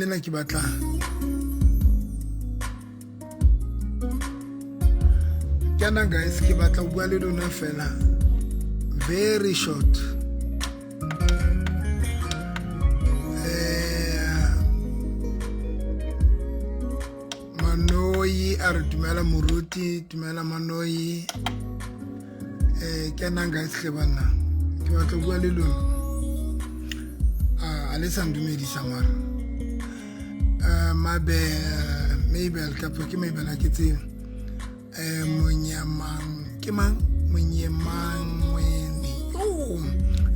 Nna ke batla kana guys ke batla bua le lona fela very short Manoi a re dumela moruti dumela Manoi kana guys ke bana ke batla bua le lona a le sa ndumedisa mara Mabel kapo ke Mabel a ke tsebe Monyamang ke mang Monyamang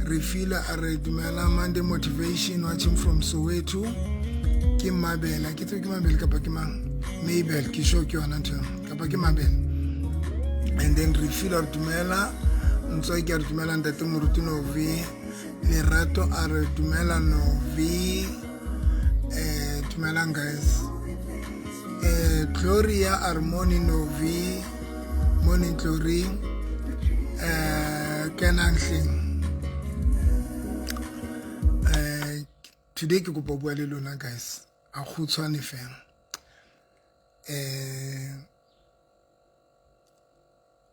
Refila a re dumela Monday motivation watching from Soweto ke Mabel a ke tsebe ke Mabel kapa ke mang Mabel ke sure ke yona ntho kapa ke Mabel and then Refila a re dumela ntso ke a re dumela ntate moruti Novi Lerato a re dumela Novi dumelang guys Gloria Armoni Novi morning Glory kenang hleng today ke kopa bua le lona guys a khutshwane fela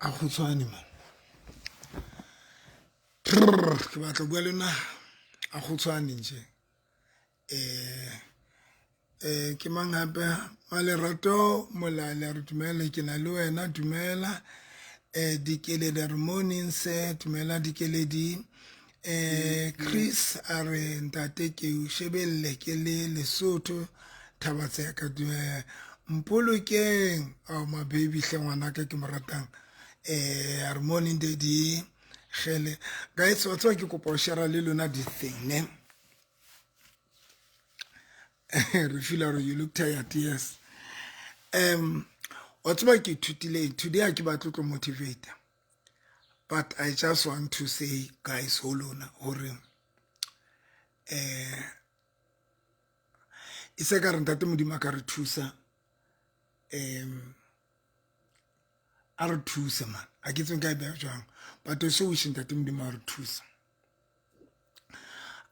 a khutshwane man ke batla bua le lona a khutshwane nje ke mang hape Malerato molala re dumela ke na le wena dumela dikele le morning se dumela dikele di Chris a re ntate ke o shebelle ke le Lesotho thabatse ka mpolokeng oh my baby hle ngwana ka ke mo ratang morning daddy gele guys wa tswa ke kopa share le lona di thing Refila you look tired yes what's my key today I keep a to motivate but I just want to say guys hold on it's a guarantee modimo ka re thusa a re thusa man a ke tseng ka be jang but also wishing that modimo a re thusa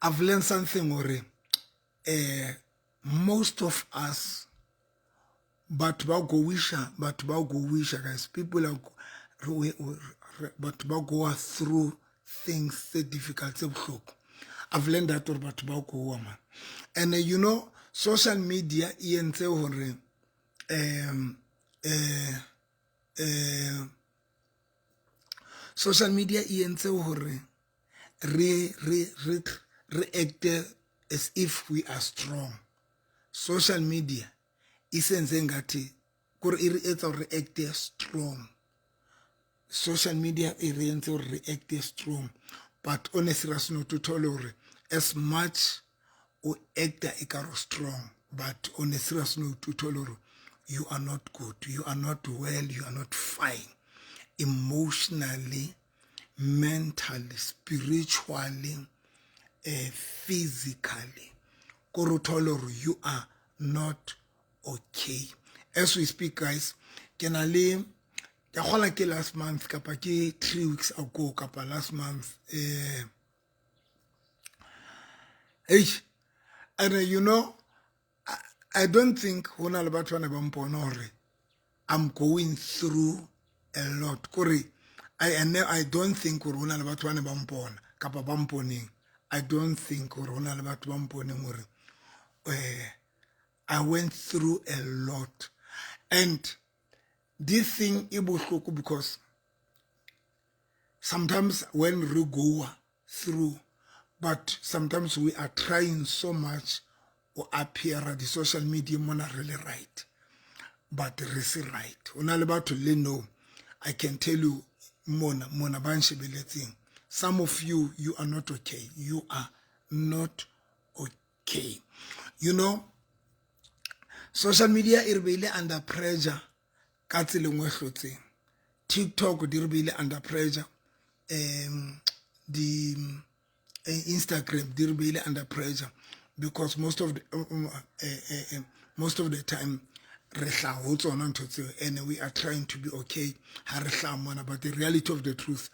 I've learned something most of us but ba go wisha guys people are but ba go through things so difficult so bohloko I've learned that but ba go man and you know social media entse hore social media entse hore re act as if we are strong social media isenze ngathi kuri it's or react strong social media it's or react strong but honestly as no to tolerate as much or act strong but honestly as no to tolerate you are not good you are not well you are not fine emotionally mentally spiritually physically you are not okay as we speak guys can I live last month kapa ke 3 weeks ago kapa last month and you know I don't think hona le batho ba ba mpona hore I'm going through a lot I don't think hona le batho ba ba mpona kapa ba mponeng I don't think hona le batho ba mponeng hore I went through a lot and this thing is bohloko because sometimes when we go through but sometimes we are trying so much to appear at the social media mona really right but it's right ona le batho le no I can tell you mona ba nshebeletseng some of you are not okay you are not okay you know social media e re under pressure ka tseleng we hlotseng TikTok di re under pressure the Instagram di re under pressure because most of the time re hla ho tsona ntho tseo and we are trying to be okay ha re hla mona but the reality of the truth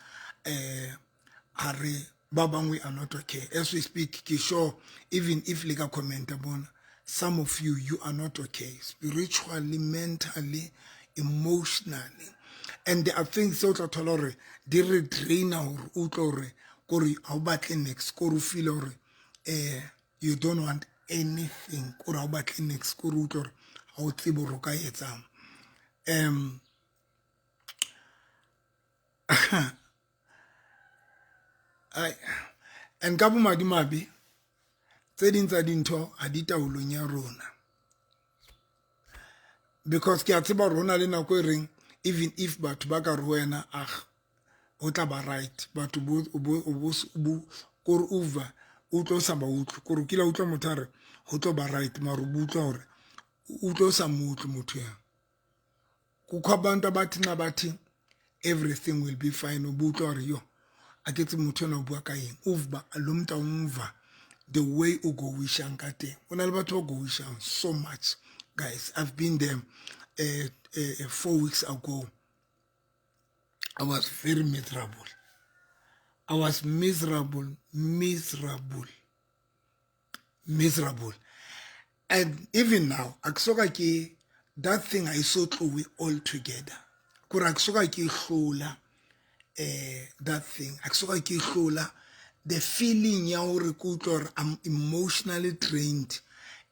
are ba bang we are not okay as we speak ke sure even if le ka comment bona some of you, you are not okay, spiritually, mentally, emotionally. And there are things that are told, they drain or kore how batle next, kore feel you don't want anything, kore how batle next, kore utlore how tsebo ro ka etsang. And ka bomadimabe tse ding tsa dintho ha di taolong ya rona, because ke a tseba rona le nako e reng even if batho ba ka re wena o tla ba right, batho bo kore over o tlo sa ba utlo kore kila utlo motho are ho tlo ba right mara o butlwa hore o tlo sa motho motho ya kukho abantu abathi na bathi everything will be fine, o butlwa hore yo aketse motho na o bua ka eng, uva lo mntu umva the way o go wishang ka teng. Ho na le batho ba go wishang so much, guys. I've been there 4 weeks ago. I was very miserable. I was miserable. And even now, that thing I saw through all together. That thing. The feeling I'm emotionally drained,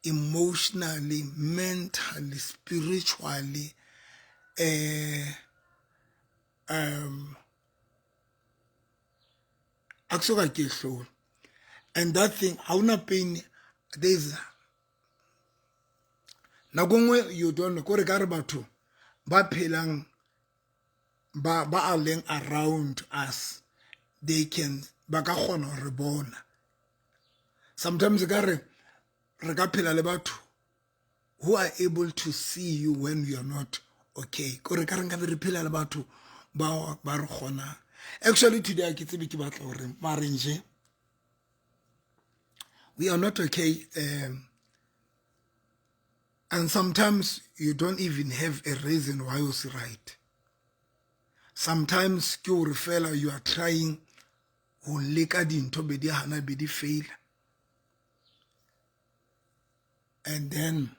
emotionally, mentally, spiritually. And that thing, how na pain, there's nagongwe you don't know, kore ka re batho ba phelang ba are leng around us, they can ba ka kgona ho re bona. Sometimes ka re ka phela le batho who are able to see you when you are not okay. Kore ka re nka be re phela le batho ba re kgona. Actually today ke tsebe ke batla hore marenje we are not okay, and sometimes you don't even have a reason why you're right. Sometimes you are trying to leka dintho be di hana be di fail, and then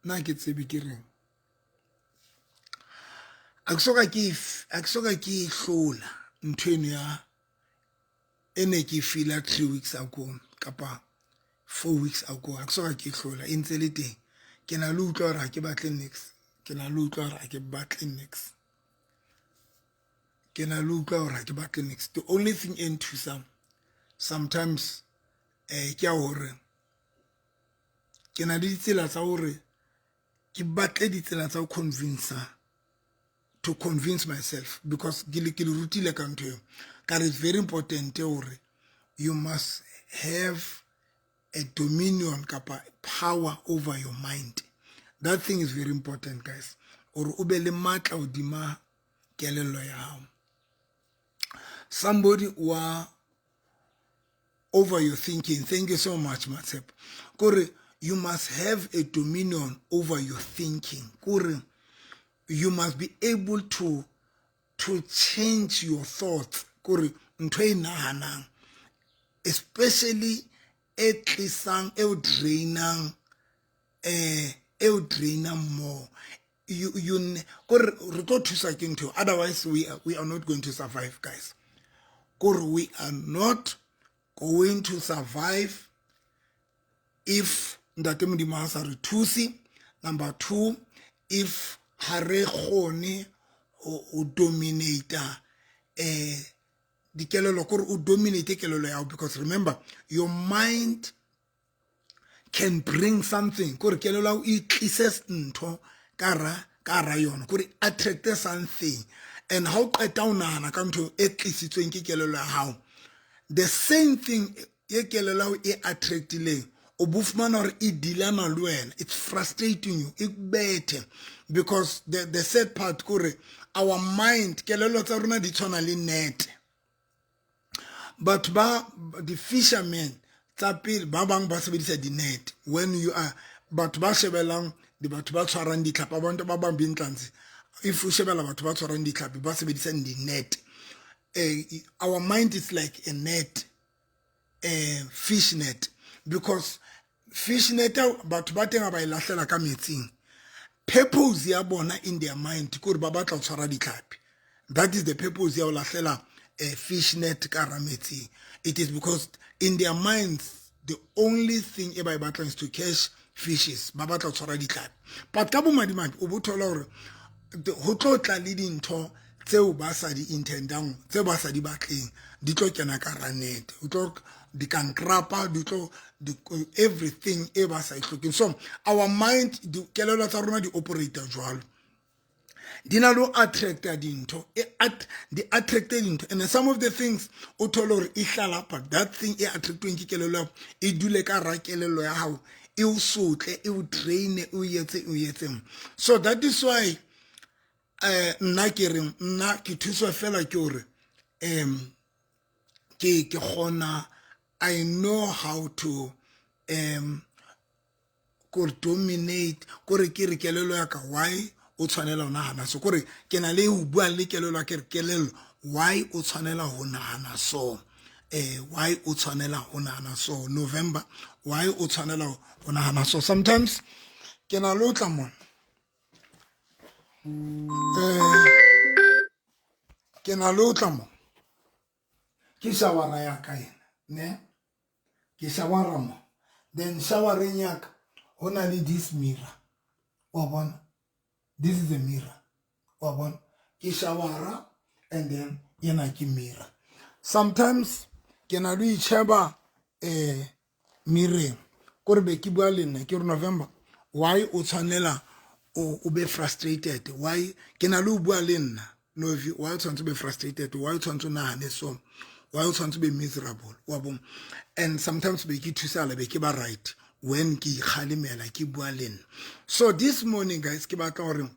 na ke tsebe ke reng a ke soka ke hlola ntweno ya ene ke feel 3 weeks ago kapa 4 weeks ago a ke soka ke hlola e ntse le teng. Ke na le utlwa hore ke batle next, ke na le utlwa hore ke batle next, ke na le utlwa hore ke batle next. The only thing into sometimes ke a hore ke na le ditsela tsa hore ke batle ditsela tsa to convince myself, because ke le rutile ka ntho ka it's very important hore you must have a dominion kapa power over your mind. That thing is very important, guys, or o be le matla hodima kelello ya hao. Somebody who are over your thinking. Thank you so much, Matsep. Kore, you must have a dominion over your thinking. Kore, you must be able to change your thoughts. Kore, ntho e nahanang, especially e tlisang e o drainang more. Kore re tlo thusa ke ntho, otherwise we are not going to survive, guys. Kore, we are not going to survive if Ntate Modimo ha sa re thuse. Number 2, if ha re kgone o dominate dikelelo, kore o dominate kelelo ya, because remember your mind can bring something, kore kelelo e tlise ntho ka ra yona, kore attract something, and how qeta o nahana ka ntho e tlisitsweng ke kelelo ya hao, the same thing ye kelelo e attractileng o bufumana hore e dilana le wena, it's frustrating you, e better, because the sad part kore our mind kelelo tsa rona di tshwana le net. But the fishermen tsa pele ba bang ba sebedisa di net, when you are batho ba shebelang di batho ba tshwarang ditlhapi, abantu ba bang bintlanzi, if you shebela batho ba tshwarang ditlhapi ba sebedisang di net, our mind is like a net, a fish net. because fishnet batho ba teng ba ilahlela ka metsing. Purpose ya bona in their mind kore ba batla go tshwara ditlhapi. That is the purpose ya go lahlela fishnet ka rametsing. It is because in their minds the only thing e ba batlang is to catch fishes, ba batla go tshwara ditlhapi. But ka bo madimabe o bothola gore ho tlo tla le dintho tseo ba sa di intendang, tseo ba sa di batleng, di tlo kena ka ranet, o tlo di can crapa, di tlo everything e ba sa itlhoking. So our mind di kelelo tsa rona di operator jwalo, di na lo attracta dintho, di attracte dintho, and some of the things o thole gore e hlala pa that thing e attractweng ke kelelo e dule ka ra kelelo ya hao, e o sotle, e o train, o yetse. So that is why nna ke thuswa fela ke gore ke gona, I know how to kore dominate, kore ke re kelelo ya ka why o tshwanela ho nahana so, kore ke na le ho bua le kelelo ya ke re kelelo why o tshwanela ho nahana so, why o tshwanela ho nahana so, November why o tshwanela ho nahana so. Sometimes ke na lo tla mo ke na lo tla mo ke shawara ya ka ena ne ke shawara mo, then shawareng ya ka ho na le this mirror wa bona, this is a mirror wa bona, ke shawara and then yena ke mirror. Sometimes ke na lo itsheba mirror kore be ke bua le nna ke re November why o tshwanela o be frustrated, why ke na lo bua le nna Novi why o tshwanetse be frustrated, why o tshwanetse nahane so, why o tshwanetse be miserable wa bona. And sometimes be ke thusala be ke ba right when ke ikgalemela ke bua le nna. So this morning guys ke batla gore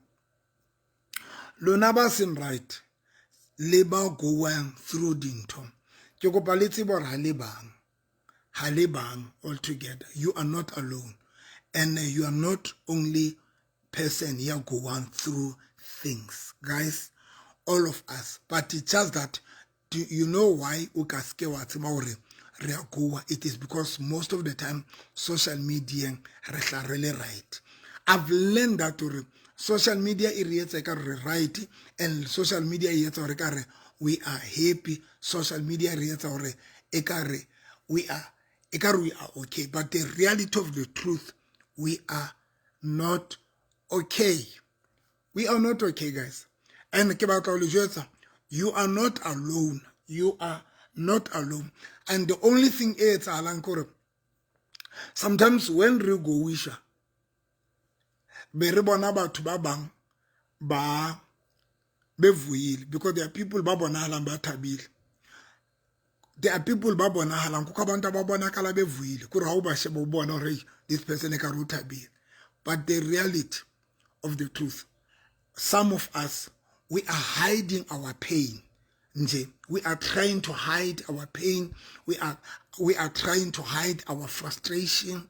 lona ba seng right le ba going through dintho, ke kopa le tsebe gore ha le bang all together, you are not alone, and you are not only person here going through things guys, all of us, but it's just that you know why o ka ske wa tseba gore re a goa, it is because most of the time social media re hla re le right. I've learned that social media e re etsa ka re right, and social media e etsa gore ka re we are happy, social media re etsa gore e ka re we are okay, but the reality of the truth, we are not okay. We are not okay guys, and ke batla le jwetsa you are not alone, you are not alone. And the only thing is alankore sometimes when re go wisha be re bona batho ba bang ba bevuile, because there are people ba bonahalang ba thabile, there are people ba bonahalang go ka bantu ba bonakala bevuile kore ha o ba sheba o bona gore this person e ka re o thabile. But the reality of the truth, some of us, we are hiding our pain. We are trying to hide our pain. We are trying to hide our frustration.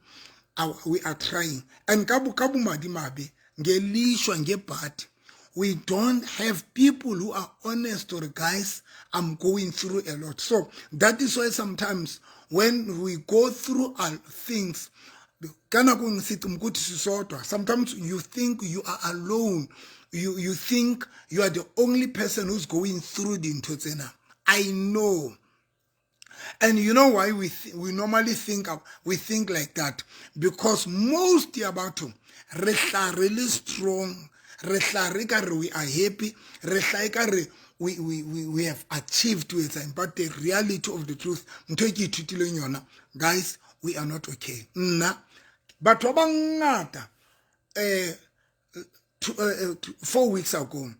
We are trying. And kabu madimabe, ngelishwa ngebhati. We don't have people who are honest or guys, I'm going through a lot. So that is why sometimes when we go through our things, sometimes you think you are alone. You think you are the only person who's going through the intozena. I know. And you know why we normally think like that? Because most about them really strong. We are happy. We have achieved with it. But the reality of the truth, guys, we are not okay. But 4 weeks ago,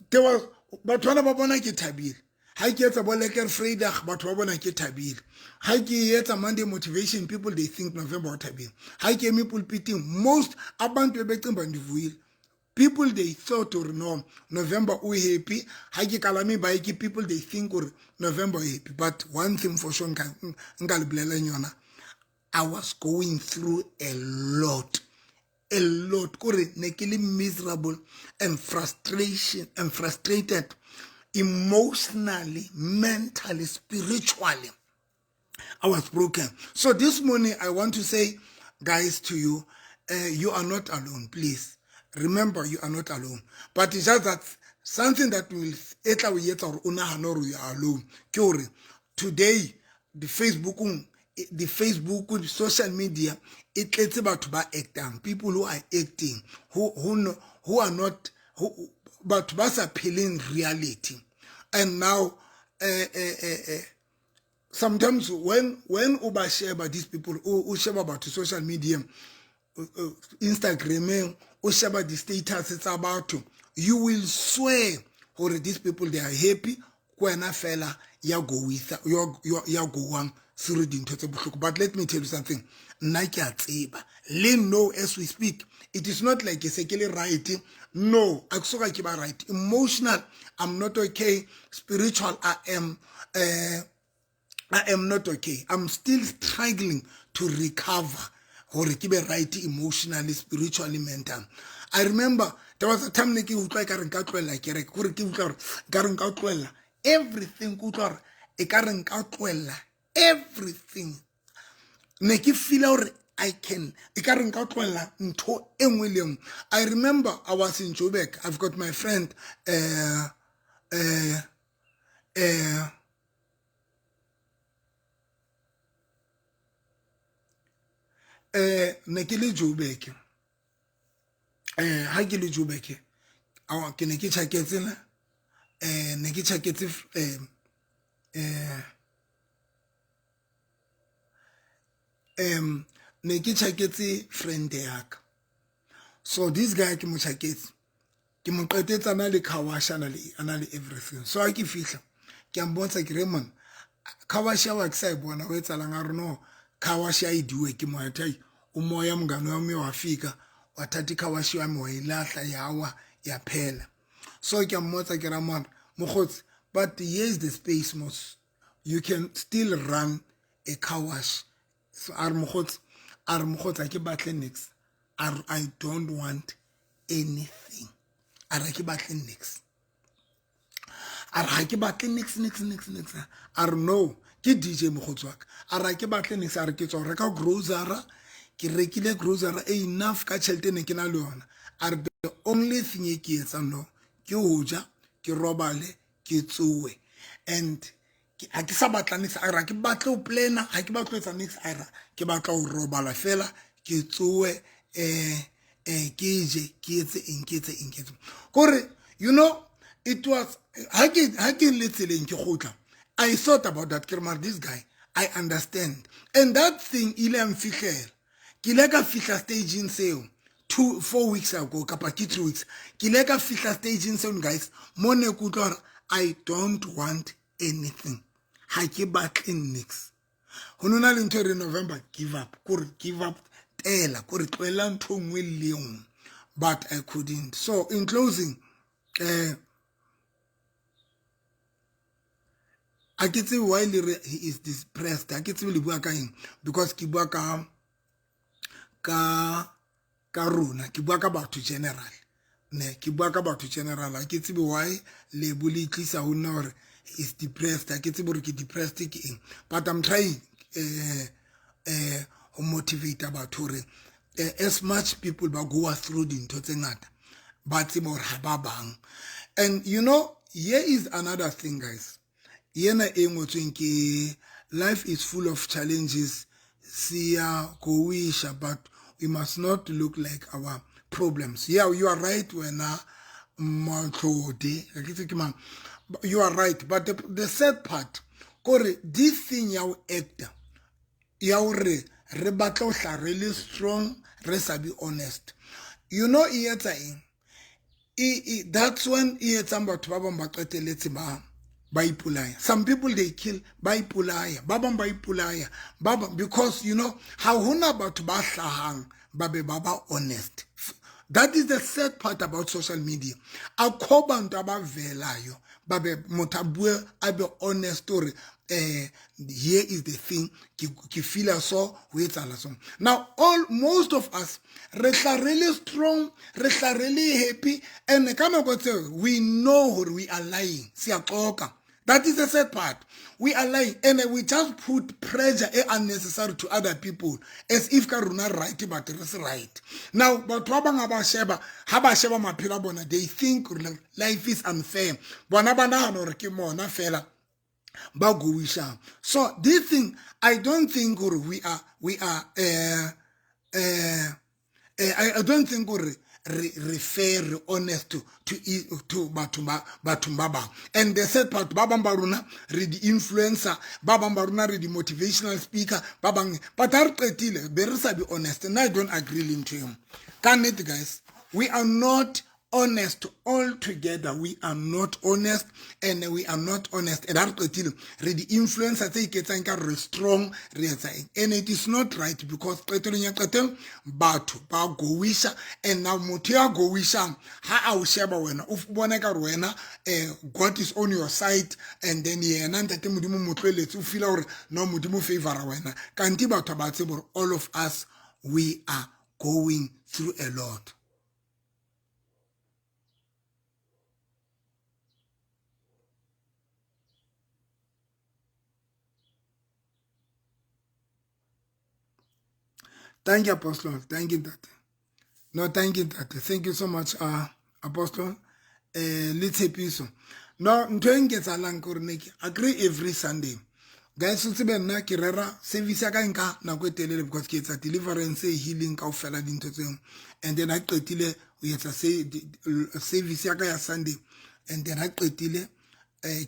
there was but one ba bona ke thabile ha ke etsa bo lekker Friday batho ba bona ke thabile ha ke etsa Monday motivation, people they think November o thabile ha ke emi pulpiting most abantu ebecimba ndivuile, people they thought or no November o happy ha ke kalame ba ke people they think or November happy. But one thing for sure nka le bolela yona, I was going through a lot, kore ne ke le miserable and frustrated emotionally, mentally, spiritually. I was broken. So this morning, I want to say, guys, to you, you are not alone, please. Remember, you are not alone. But it's just that something that will etla we yet or unahano you are alone. Kyore, today, the Facebook, social media, it's about to be acting. People who are acting, who are not, but was appealing reality. And now, sometimes when uba share about these people, who share about the social media, Instagram, who share about the status it's about to, you will swear or these people they are happy. Kwena fella ya go with ya go one through the into. But let me tell you something. Nike atsiba. Learn know as we speak. It is not like it's actually writing. No, I'm right. Emotional, I'm not okay. Spiritual, I am not okay. I'm still struggling to recover or keep it right emotionally, spiritually, mentally. I remember there was a time like everything everything ne ke feel I can I remember I was in Joburg. I've got my friend ne ke le Joburg ha ke le Joburg a ke ne ke tshaketse ne ke tshaketse ne ke tshaketse friend yaka. So this guy ke mo tshaketse ke mo qetetsa na le car wash ana le everything. So a ke fihla ke ambonsa ke Raymond car wash wa ke sa bona o etsalang a reno car wash ya idiwe ke mo atai o moya mngano wa me wa fika wa thathi car wash wa me wa ilahla yawa ya phela. So ke mmotsa ke Ramon mogotsi, but here's the space most you can still run a car wash. So ar mogotsi ke batle next. I don't want anything. Ara ke batle next. Ara ke batle next. Ar no ke DJ mogotsi wa ka. Ara ke batle next ara ke tswa reka grocery ke rekile grocery enough ka tšhelete ne ke na le yona. Are the only thing e ke etsa no ke hoja ke robale ke tsowe and a ke sa batla nix ara ke batla o plana ha ke batla etsa nix ara ke batla o robala fela ke tsowe ke je ke etse kore you know it was ha ke letseleng ke gotla I thought about that Kirmar this guy I understand and that thing ile amfihlela ke le ka fihla stage in seo 4 weeks ago kapa 3 weeks ke le ka fihla stage in seo guys mone kutlwa I don't want anything ha ke batle nix honona le ntho re November give up tela kore tloela ntho ngwe le yong but I couldn't. So in closing I can say why he is depressed. I can say le bua ka eng because ke bua ka rona ke bua ka batho general ne ke bua ka batho general a ke tsebe why le buli tlisa ho nna hore is depressed a ke tsebe hore ke depressed ke eng but I'm trying to motivate about hore as much people ba go through dintho tse ngata ba tsebe hore ha ba bang. And you know here is another thing guys yena e ngotsweng ke life is full of challenges siya go wish but we must not look like our problems. Yeah, you are right when you are right, but the sad part, kore this thing yaw actor, yaw re batla hla really strong, re sa be honest. You know that's when batho ba bang ba qeteletse ba ipolaya. Some people they kill ba ipolaya, ba bang ba ipolaya, because you know how hona batho ba hlahang ba be ba honest. That is the sad part about social media. Akho bantu abavelayo ba be motho a bue a be honest story. Here is the thing ke feel so ho etsala so. Now most of us re tla really strong, re tla really happy and we know we are lying. Siyaxoka. That is the sad part. We are lying and we just put pressure unnecessary to other people as if karuna right but it is right. Now, but haba sheba mapila bona, they think life is unfair. Bona bana no re ke mona fela ba go wisha. So this thing, I don't think we are I don't think refer honest to batho. And the third part, babang baruna read influencer, babang baruna read motivational speaker, babang, but our pretile berisa be honest, and I don't agree into him. Can it, guys? We are not honest altogether. We are not honest, and we are not honest. And our pretile read influencer say ke strong, and it is not right because pretile batho ba go wisha, and now mutia go wisha ha a sheba wena uf bona ka wena God is on your side, and then yena ntate modimo motleletse o feel hore no modimo favor wena kanti batho ba tsebo all of us we are going through a lot. Thank you, Apostle. Thank you, that. No, thank you, that. Thank you so much, Apostle. Let's happy so. No, ntoeng ke tsalang gore ne ke agree every Sunday. Guys, so tsebe nna ke rera service ya ka nka nako e telele because ke etsa deliverance healing ka ofela dintho tseng. And then I qetile o etsa service ya ka ya Sunday. And then I qetile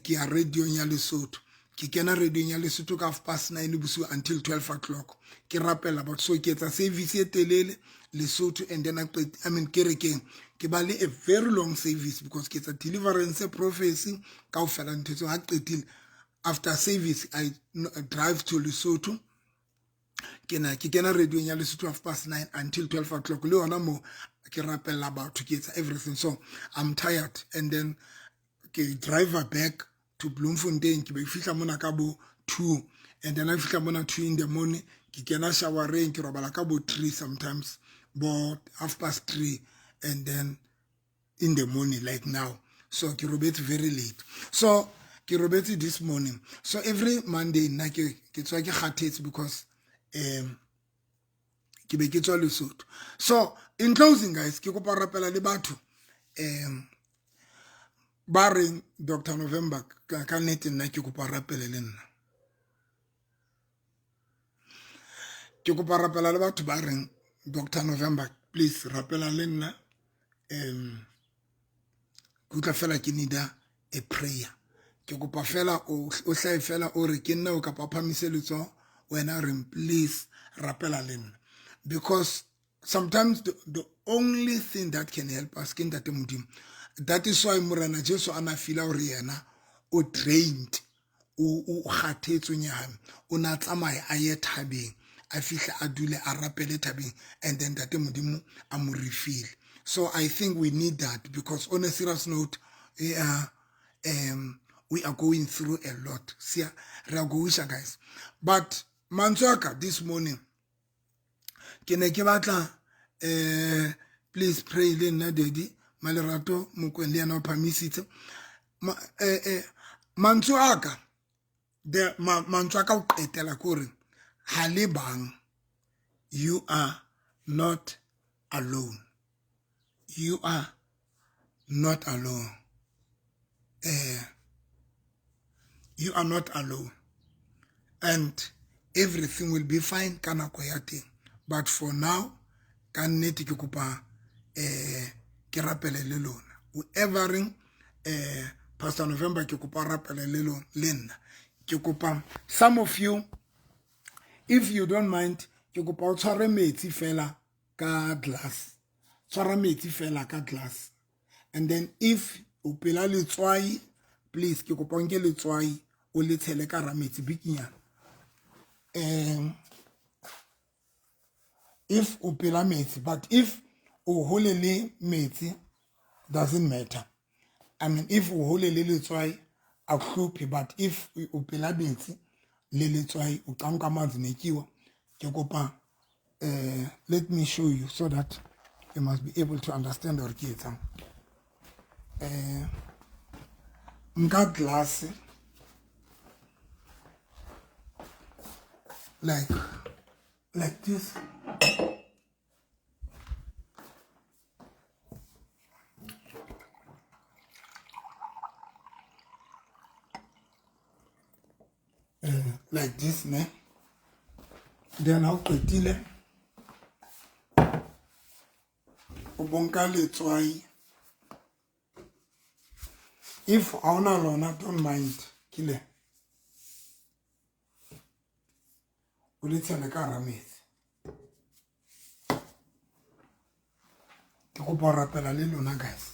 ke ya radio nya Lesotho. Ke kena radio nya Lesotho ka 9:30 busu until 12 o'clock. Ke rapela but so ke etsa service e telele Lesotho, and then I mean kerekeng ke bale a very long service because ke etsa deliverance prophecy ka ofela ntho tso ha qetile. After service I drive to Lesotho. Ke kena radio nya Lesotho 9:30 until 12 o'clock. Le ona mo ke rapela about to get everything, so I'm tired, and then ke drive back to Bloemfontein ke be fihla mona ka bo 2, and then I fihla mona 2 in the morning ke kena showereng ke robala ka bo 3 sometimes, but 3:30, and then in the morning like now, so ke robetse very late, so ke robetse this morning. So every Monday nna ke tswa ke kgathetse because ke be ke tswa Lesotho. So in closing, guys, ke kopa rapela le batho barring Dr. November ka nete nna ke kopa rapela le nna. Ke kopa rapela le batho barring Dr. November, please rapela le nna. Kutla fela ke need a prayer. Ke kopa fela o hlae fela o re ke nna o ka papamise letso wena re please rapela le nna, because sometimes the only thing that can help us ke ntate modimo. That is why Morena Jesu ana fila hore yena o drained o kgathetse nyame o na tsamaya a ye thabeng a fihla a dule a rapele thabeng, and then tate modimo a mo refill. So I think we need that, because on a serious note we are going through a lot. See, we are going, guys. But Manzwaka this morning ke ne ke batla please pray le nna daddy Malerato Mokwende ana phamisitse Manzwaka the Manzwaka o qetela kore ha le bang, you are not alone. You are not alone. You are not alone, and everything will be fine kana ko ya teng. But for now ka nnete ke kopa ke rapele le lona whoever Pastor November ke kopa rapele le lona le nna ke kopa some of you, if you don't mind, ke kopa o tshware metsi fela ka glass, tshwara metsi fela ka glass, and then if o pela letswai, please ke kopa nke letswai o le tshele ka ra metsi bikinyana. If o pela metsi, but if o hole le metsi doesn't matter. I mean, if o hole le letswai a khuphi, but if o pela metsi le letswai o qanka manzi nekiwa ke kopa let me show you so that you must be able to understand or get some nka glass like this. Like this, ne? Then I'll put it. If I don't mind, kill it. Will it send a caramel? Go para pela little guys.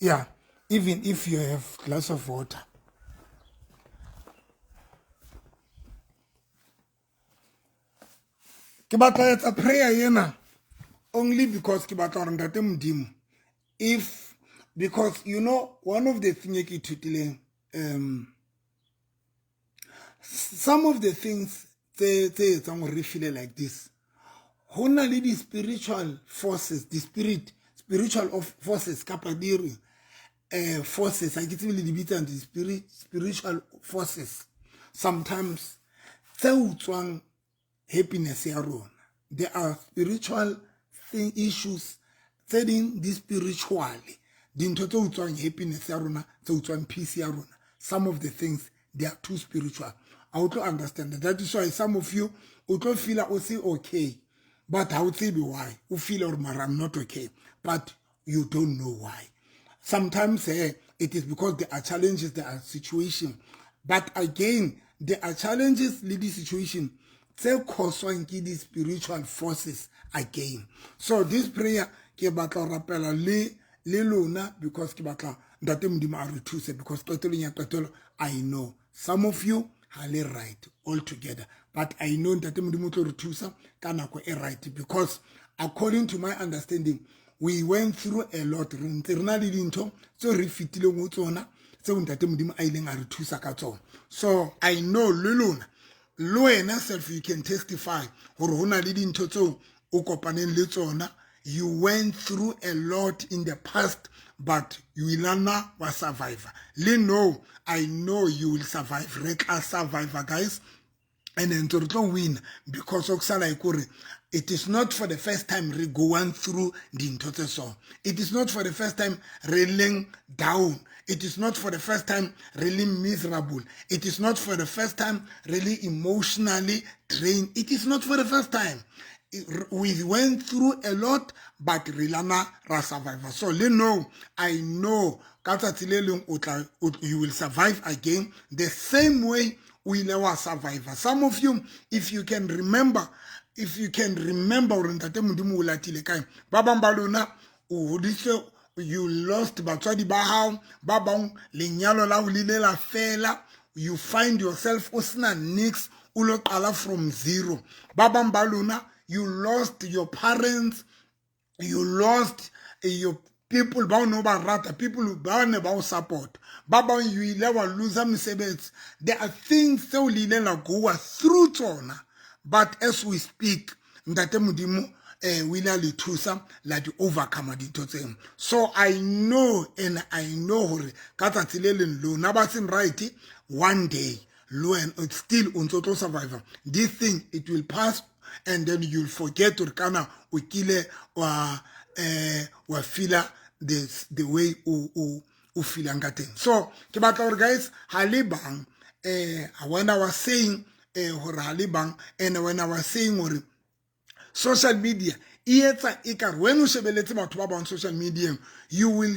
Yeah, even if you have glass of water. Kibata it's a prayer yena only because kibata randate mdimu. If because you know one of the things some of the things they feel like this. Honali the spiritual forces, the spiritual forces kapadiri forces, I get really the and the spiritual forces. Sometimes they happiness here. There are spiritual issues setting this spiritually. The total happiness here, peace here. Some of the things they are too spiritual. I would understand that. That is why some of you would feel like say okay, but I would say why. You feel or I'm not okay, but you don't know why. Sometimes it is because there are challenges, there are situations. But again, there are challenges, lead the situation. They cause these spiritual forces again. So this prayer, ke batla rapela le lona because ke batla ndate modimo a re thuse because I know some of you are right altogether, but I know ndate modimo tlo re thusa ka nako e right because according to my understanding we went through a lot. So I know Luluna. Loena self you can testify you went through a lot in the past, but you will was survivor. No, I know you will survive. Reka survivor, guys. And then to win because it is not for the first time going through the Ntote song. It is not for the first time reeling down. It is not for the first time really miserable. It is not for the first time really emotionally drained. It is not for the first time. We went through a lot, but Rilana ra survivor. So I know you will survive again the same way we never survivor. Some of you, if you can remember, you lost batswadi ba hao ba bang lenyalo la ulile la fela, you find yourself usna nix ulo qala from zero. Babang baluna, you lost your parents, you lost your people ba no ba rata, people ba ne ba support. Baba you ile wa lose msebets. There are things so lile la go through tsona, but as we speak ndate modimo wila le thusa la di overcome dintho tseng. So I know and I know hore ka tsatsi le leng lona ba seng right one day lo and still unto survivor. This thing it will pass and then you'll forget to kana o kile wa feel the way o feel ngating. So ke batla hore guys halibang when I was saying hore halibang and when I was saying hore social media when you shebeletse batho ba on social media you will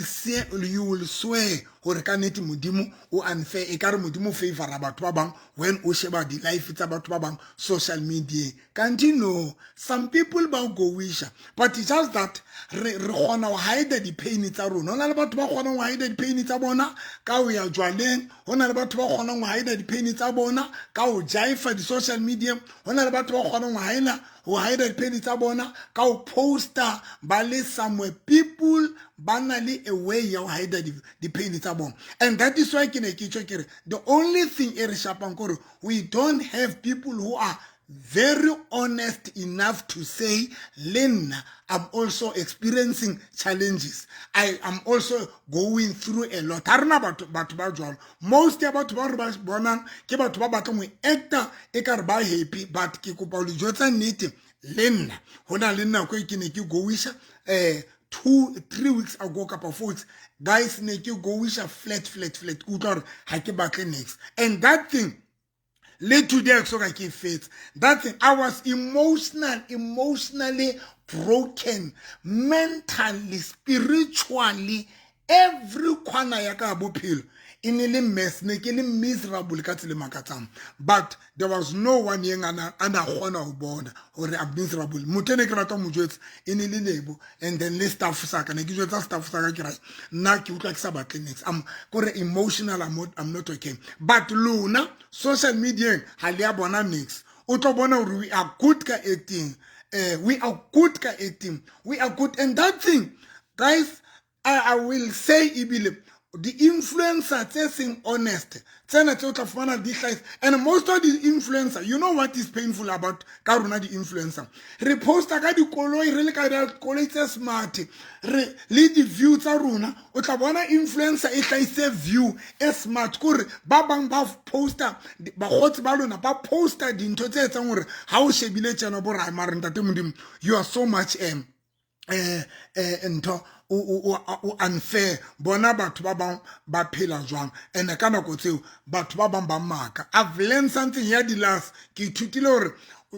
swear hore ka nete modimo o unfair ekare modimo favor batho ba bang when o sheba di life tsa batho ba bang social media. Can't you know some people ba go wisha, but it's just that re gona ho hide the pain tsa rona. Hona le batho ba gona ho hide the pain tsa bona ka o ya jwaleng, hona le batho ba gona ho hide the pain tsa bona ka o jive di social media, hona le batho ba gona ho hide the pain tsa bona ka o poster ba le somewhere. People banally a way you hide the pain tsa bona, and that is why the only thing we don't have people who are very honest enough to say, Lynn, I'm also experiencing challenges. I am also going through a lot. Most about bonang ke batho ba batla mo actor e ka re ba happy, but ke kopa o le jotsa nnete, Lynn, hona le nako e ke ne ke go wisha 2-3 weeks ago kapa 4 weeks, guys, ne ke go wisha flat utlwa ha ke batle next. And that thing, late today, so I keep faith. That thing, I was emotionally broken, mentally, spiritually, every corner yaka bophelo. Inili mess, nekili miserable katile makatam. But there was no one young and a corner of board or a miserable. Mutene krata mujets inili nebo, and then let's staff saka. Nekijota staff saka kirai. Na kiuka kisaba clinics. I'm emotional. I'm not okay. But Luna, social media, halia bona mix. Utobona, we are good ka acting. We are good ka acting. We are good. And that thing, guys, I will say, Ibile, the influencer saying honest, and most of the influencer, you know what is painful about Karuna the influencer? Repost aga di koloi really ka koloi tse smart. Lead the view tsa runa, o tla bona influencer e tla view e smart kore ba bang ba poster ba gotse ba lona ba poster dintho tse etsang hore ha o shebile tsena bo ra mara ntate modimo, you are so much ento unfair. Bona batho ba bang ba phela jwang, and ka nako tseo batho ba bang ba maka. I've learned something here the last ke ithutile hore,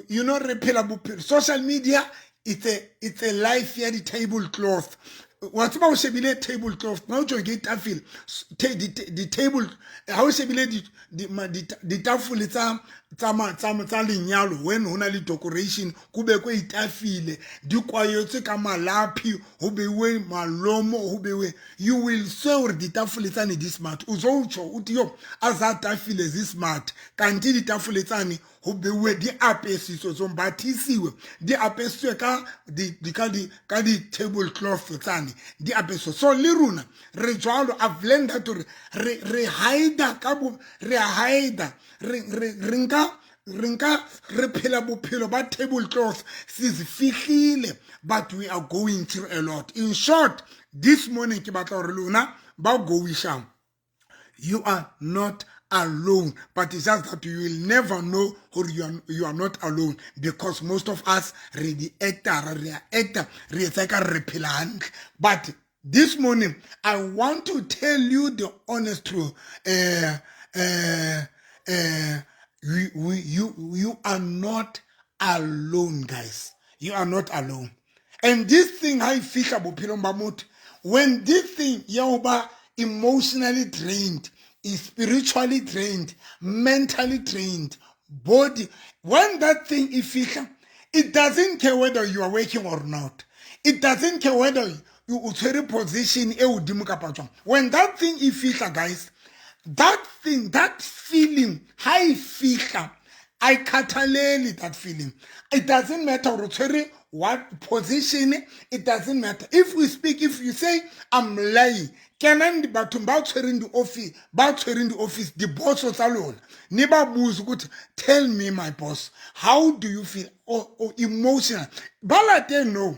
you know, re phela bophelo. Social media, it's a life here, the tablecloth. What's about shebile tablecloth? Now you get tafel the table, how shebile the tafel tsa lenyalo, when hona le decoration kube ko itafile di kwayotse ka malapi ho bewe malomo ho bewe, you will say the tafel tsane di smart uzotsho uthi yo aza tafile zi smart kanti di tafel tsane ho bewe di apesiso zombathisiwe di apeswe ka di tablecloth tsane di apeso. So le runa re jwalo, I've learned that re hide ka bo re hide rinka re phela bophelo ba tablecloth sizifihlile, but we are going through a lot. In short, this morning ke batla hore lona ba go wisha, you are not alone, but it's just that you will never know or you are not alone, because most of us re actor re phela. But this morning I want to tell you the honest truth. You are not alone, guys. You are not alone. And this thing I feel about when this thing yoba emotionally drained, is spiritually drained, mentally drained, body, when that thing is feel, it doesn't care whether you are working or not. It doesn't care whether you are position. When that thing is feel, guys, that thing, that feeling, high feel, I catalyze that feeling. It doesn't matter what position, it doesn't matter. If we speak, if you say, I'm lying, canan di batum ba in the office, the boss was alone. Neba booze good, tell me, my boss, how do you feel? Or emotional. Balate no.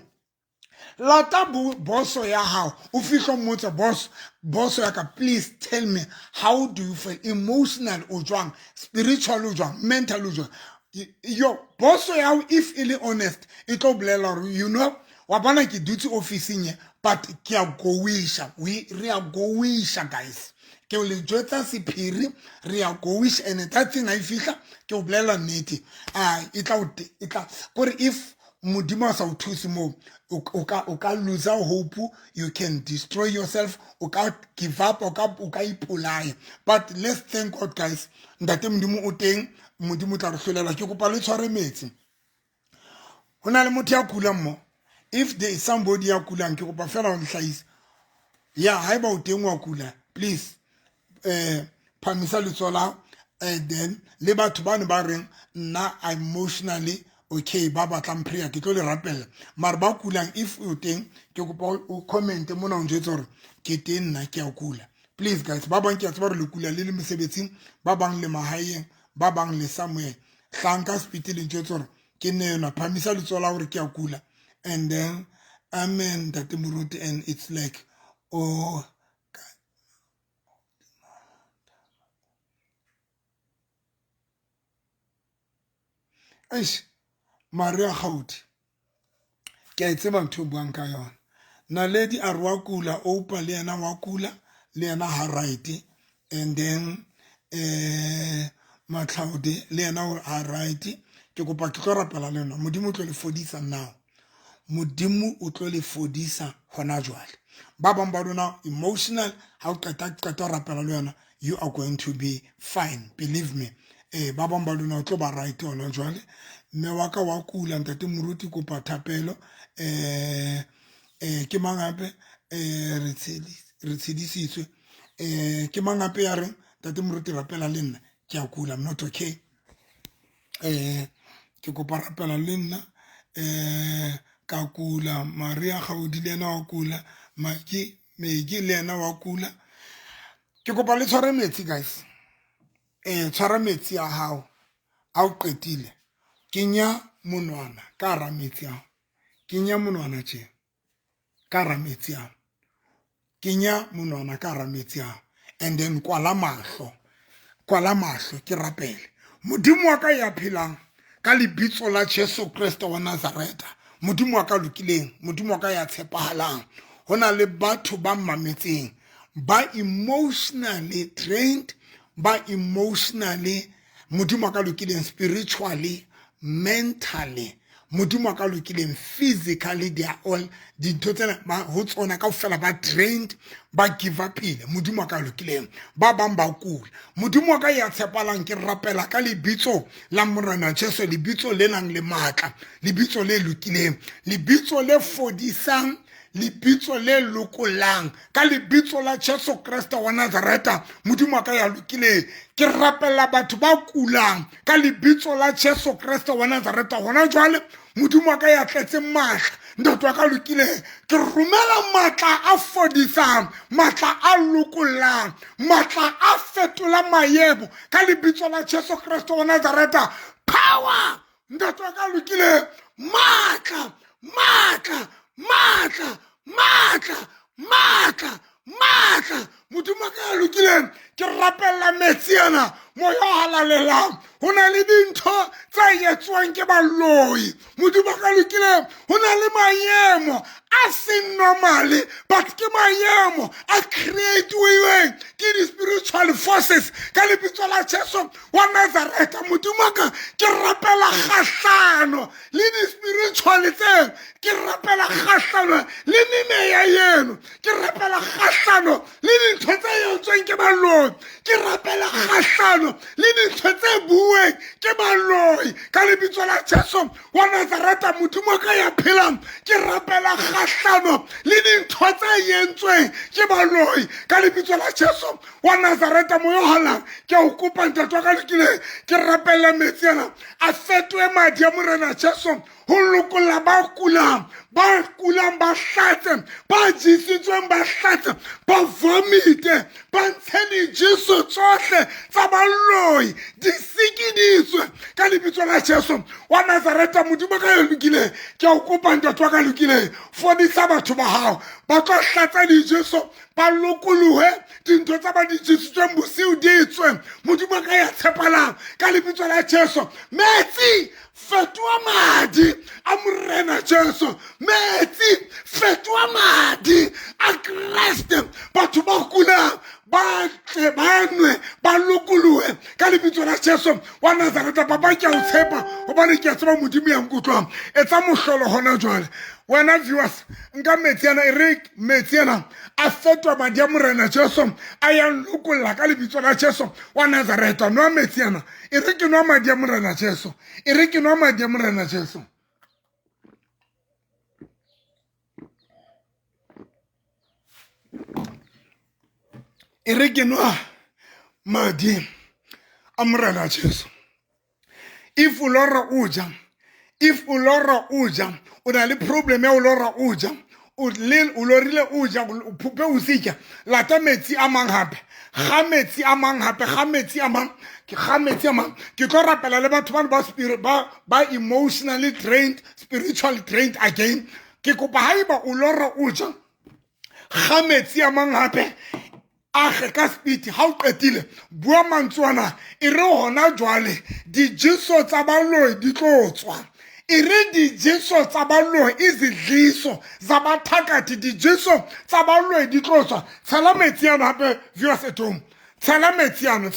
Lata boss ya how official motor boss ya, please tell me, how do you feel? Emotional ujwang, spiritual ujwang, mental ujwang. Your boss ya, if really honest, ito blela, you know, wabana ki duty office nye, but kia gowisha, we rea gowisha, guys. Ke le jota sipiri rea gowish, and that thing I feel ke blela neti. Itla kore if Mudima sa utusi mo, uka lose hope, you can destroy yourself, uka give up, uka ipulai. But let's thank God, guys. Ndate mdimu uteng, mudimu tarusulela, kiko palo chare meti. Honale muti ya kula mo. If there is somebody ya kula, kiko pa fela on size. Yeah, haiba uteng wa kula. Please, pamisa lusola, and then, leba tubani bareng, na emotionally, okay, baba tlam prayer ke tlo le rapela mar ba kulang, if you think ke go o comment mo na ntse hore ke teng nna ke a kula. Please guys, ba bang ke a tsaba re le kula le mesebetsing, ba bang le mahaeng, ba bang le somewhere. tlanka spiti le ntse tsore ke nne yona phamisa le tsola gore ke a kula and then amen that Muruti and it's like oh eish Maria Gaudi ke a tseba ntho buang ka yona Naledi a re wa kula Oupa le yena wa kula le yena ha right and then Matlhaodi le yena ha right ke kopa ke tlo rapela le yona modimo o tlo le fodisa now modimo o tlo le fodisa hona jwale ba bang ba rona emotional ha o qeta rapela le yona you are going to be fine believe me ba bang ba rona o tlo ba right hona jwale mme wa ka wa kula ntate Moruti kopa thapelo ke mangape re tshedisitswe ke mangape ya re ntate Moruti rapela le nna ke a kula I'm not okay ke kopa rapela le nna ka kula Maria Gaudi le yena wa kula Maki Megi le yena wa kula ke kopa le tshware metsi guys tshwara metsi a hao a o qetile kenya monwana ka ra metsi a kenya monwana tje ka ra metsi a kenya monwana ka ra metsi a and then kwala mahlo ke rapele modimo wa ka ya phelang ka lebitso la Jesu Kristo wa Nazareta modimo wa ka lokileng modimo wa ka ya tshepahalang hona le batho ba mametseng ba emotionally drained ba emotionally modimo wa ka lokileng spiritually mentally modimo wa ka lokileng physically they are all dintho tsena ba ho tsona ka ofela ba drained ba give up ile modimo wa ka lokileng ba bang ba kula modimo wa ka ya tshepalang ke rapela ka lebitso la Morena Jesu lebitso le nang le matla lebitso le lokileng lebitso le fodisang lebitso le lokolang ka lebitso la Jesu Kristo wa Nazareta modimo wa ka ya lokile ke rapela batho ba kulang ka lebitso la Jesu Kristo wa Nazareta hona jwale modimo wa ka ya tletse matla ntate wa ka lokile ke romela matla a fodisang matla a lokolang matla a fetola maemo ka lebitso la Jesu Kristo wa Nazareta power ntate wa ka lokile matla modimo ka lokileng ke rapella metsiana moya halalelang hona le dintho tsa yetswang ke baloi modimo ka lokileng hona le maemo a se normally but ke maemo a create ke di spiritual forces ka lebitso la Jesu wa Nazareta modimo ka ke rapela kgahlano le di spiritual tse ke rapela kgahlano le memeya yeno ke rapela kgahlano le dintho tse yetswang ke baloi ke rapela kgahlano le dintho tse bueng ke baloi ka lebitso la Jesu wa Nazareta modimo ka ya phelang ke rapela kgahlano le dintho tse yentsweng ke baloi ka lebitso la Jesu wa Nazareta moyo halang ke o kopa ntate wa ka lekile ke rapela metsiana a fetwe madi a Morena Jesu ho lokolla ba kulang ba hlatse ba jisitsweng ba hlatse ba vomite ba ntsheni Jesu tsohle tsa baloi di sikiditswe ka lebitso la Jesu wa Nazareta modimo ka lokile ke o kopa ntate wa ka lokile fodisa batho ba hao ba tlo hlatsa di Jesu ba lokolohe dintho tsa ba di jisitsweng bosiu di etsweng modimo ka ya tshepalang ka lebitso la Jesu metsi fetwa madi a Morena Jesu metsi fetwa madi a Kriste batho ba kulang ba tle banwe ba lokolohe ka lebitso la Jesu wa Nazareta papa ke a o tshepa hobane ke a tseba modimo ya nkutlwang etsa mohlolo hona jwale wena viewers nka metsiana metsiana a fetwa madi a Morena Jesu a ya lokolla ka lebitso la Jesu wa Nazareta no metsiana ke no madi a Morena Jesu ke no madi a Morena Jesu ke no madi a Morena Jesu if ulora uja o na le problem ya ulora uja o lorile o ja o phupe o sika lata metsi a mang hape ga metsi a mang hape ga metsi a mang ke tlo rapela le batho ba emotionally drained, spiritually drained again. Ke kopa haiba o lora o ja ga metsi a mang hape age ka speed ha o qetile bua mantswana e re hona jwale dijeso tsa baloi di tlotswa e re dijeso tsa baloi izidliso zabathakathi dijeso tsa baloi di tlotswa tshela metsi ana hape viewers at home tshela metsi ano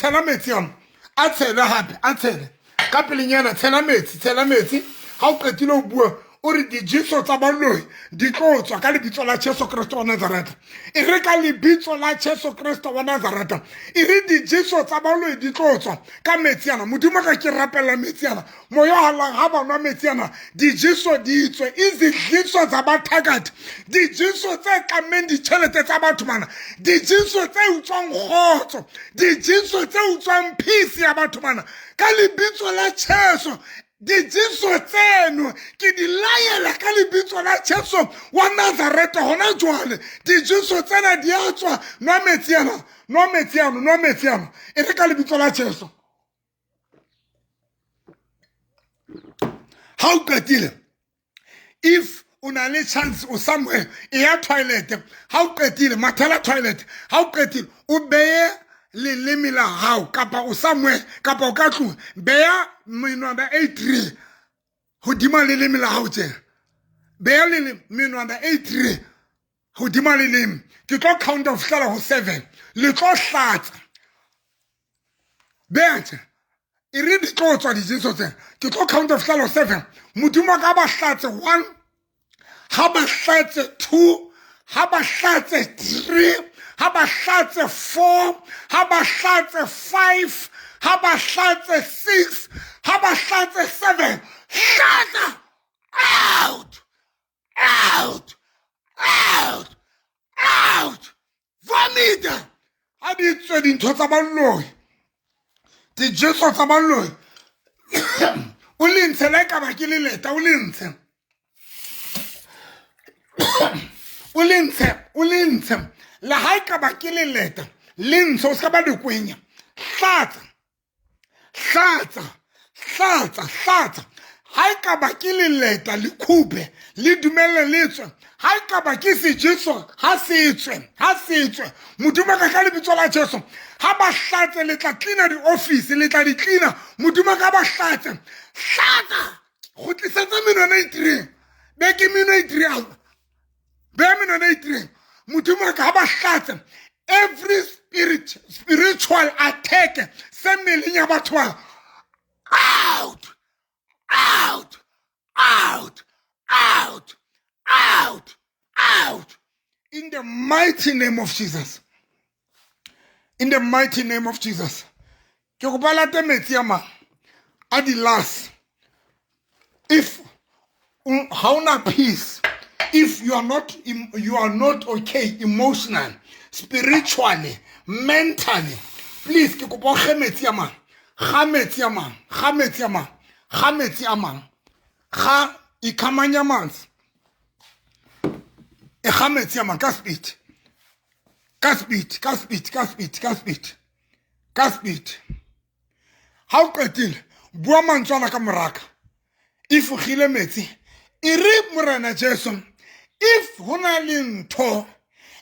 a tshela hape a tshele ka pelenyana tshela metsi ha o qetile o bua o re dijeso tsa baloi di tlotswa ka lebitso la Jesu Kristo wa Nazareta e re ka lebitso la Jesu Kristo wa Nazareta e re dijeso tsa baloi di tlotswa ka metsi ana modimo ka ke rapela metsi ana moya halang ha banwa metsi ana dijeso di itswe izidliso zabathakathi dijeso tse kameng ditšhelete tsa batho mana dijeso tse utswang kgotso dijeso tse utswang peace ya batho mana ka lebitso la Jesu dijeso tseno ke di laela ka lebitso la Jesu wa Nazareta hona jwale dijeso tsena di a tswa nwa metsi ana e re ka lebitso la Jesu ha o qetile if una le chance o somewhere e ya toilet ha o qetile mathela toilet ha o qetile o beye leleme la hao kapa o somewhere kapa o ka tlung beya menwana 83 hodima leleme la hao tjena beya menwana 83 hodima leleme ke tlo count of hlala ho 7 le tlo hlatsa beya tjena e re di tlo tswa dijeso tsena ke tlo count of hlala ho 7 modimo ka ba hlatse 1 ha ba hlatse 2 ha ba hlatse 3 ha ba hlatse 4 ha ba hlatse 5 ha ba hlatse 6 ha ba hlatse 7 hlatsa out vomita ha di tswe dintho tsa baloi dijeso tsa baloi o lentshe le ka ba ke le leta o lentshe la ha ka ba ke le leta lentshe o ska ba di kwenya hlatsa ha ka ba ke le leta le khube le dumelle letswe ha ka ba ke se Jesu ha se tswe modimo ka lebitso la Jesu ha ba hlatse le tla cleaner di office le tla di cleaner modimo ka ba hlatse go tlisetsa menwana 83 be ke menwana 83 be menwana 83 modimo ka ba hlatse every spiritual attack se meleng ya batho out in the mighty name of Jesus. In the mighty name of Jesus. Ke go balate metsi ya mang a di last. If how na peace, if you are not okay emotionally, spiritually, mentally, please ke go boge metsi ya mang. Ga metsi ya mang ga ikamanya manzi e ga metsi ya mang ka speed ha o qetile bua mantswana ka moraka if gile metsi e re morena Jesu if hona le ntho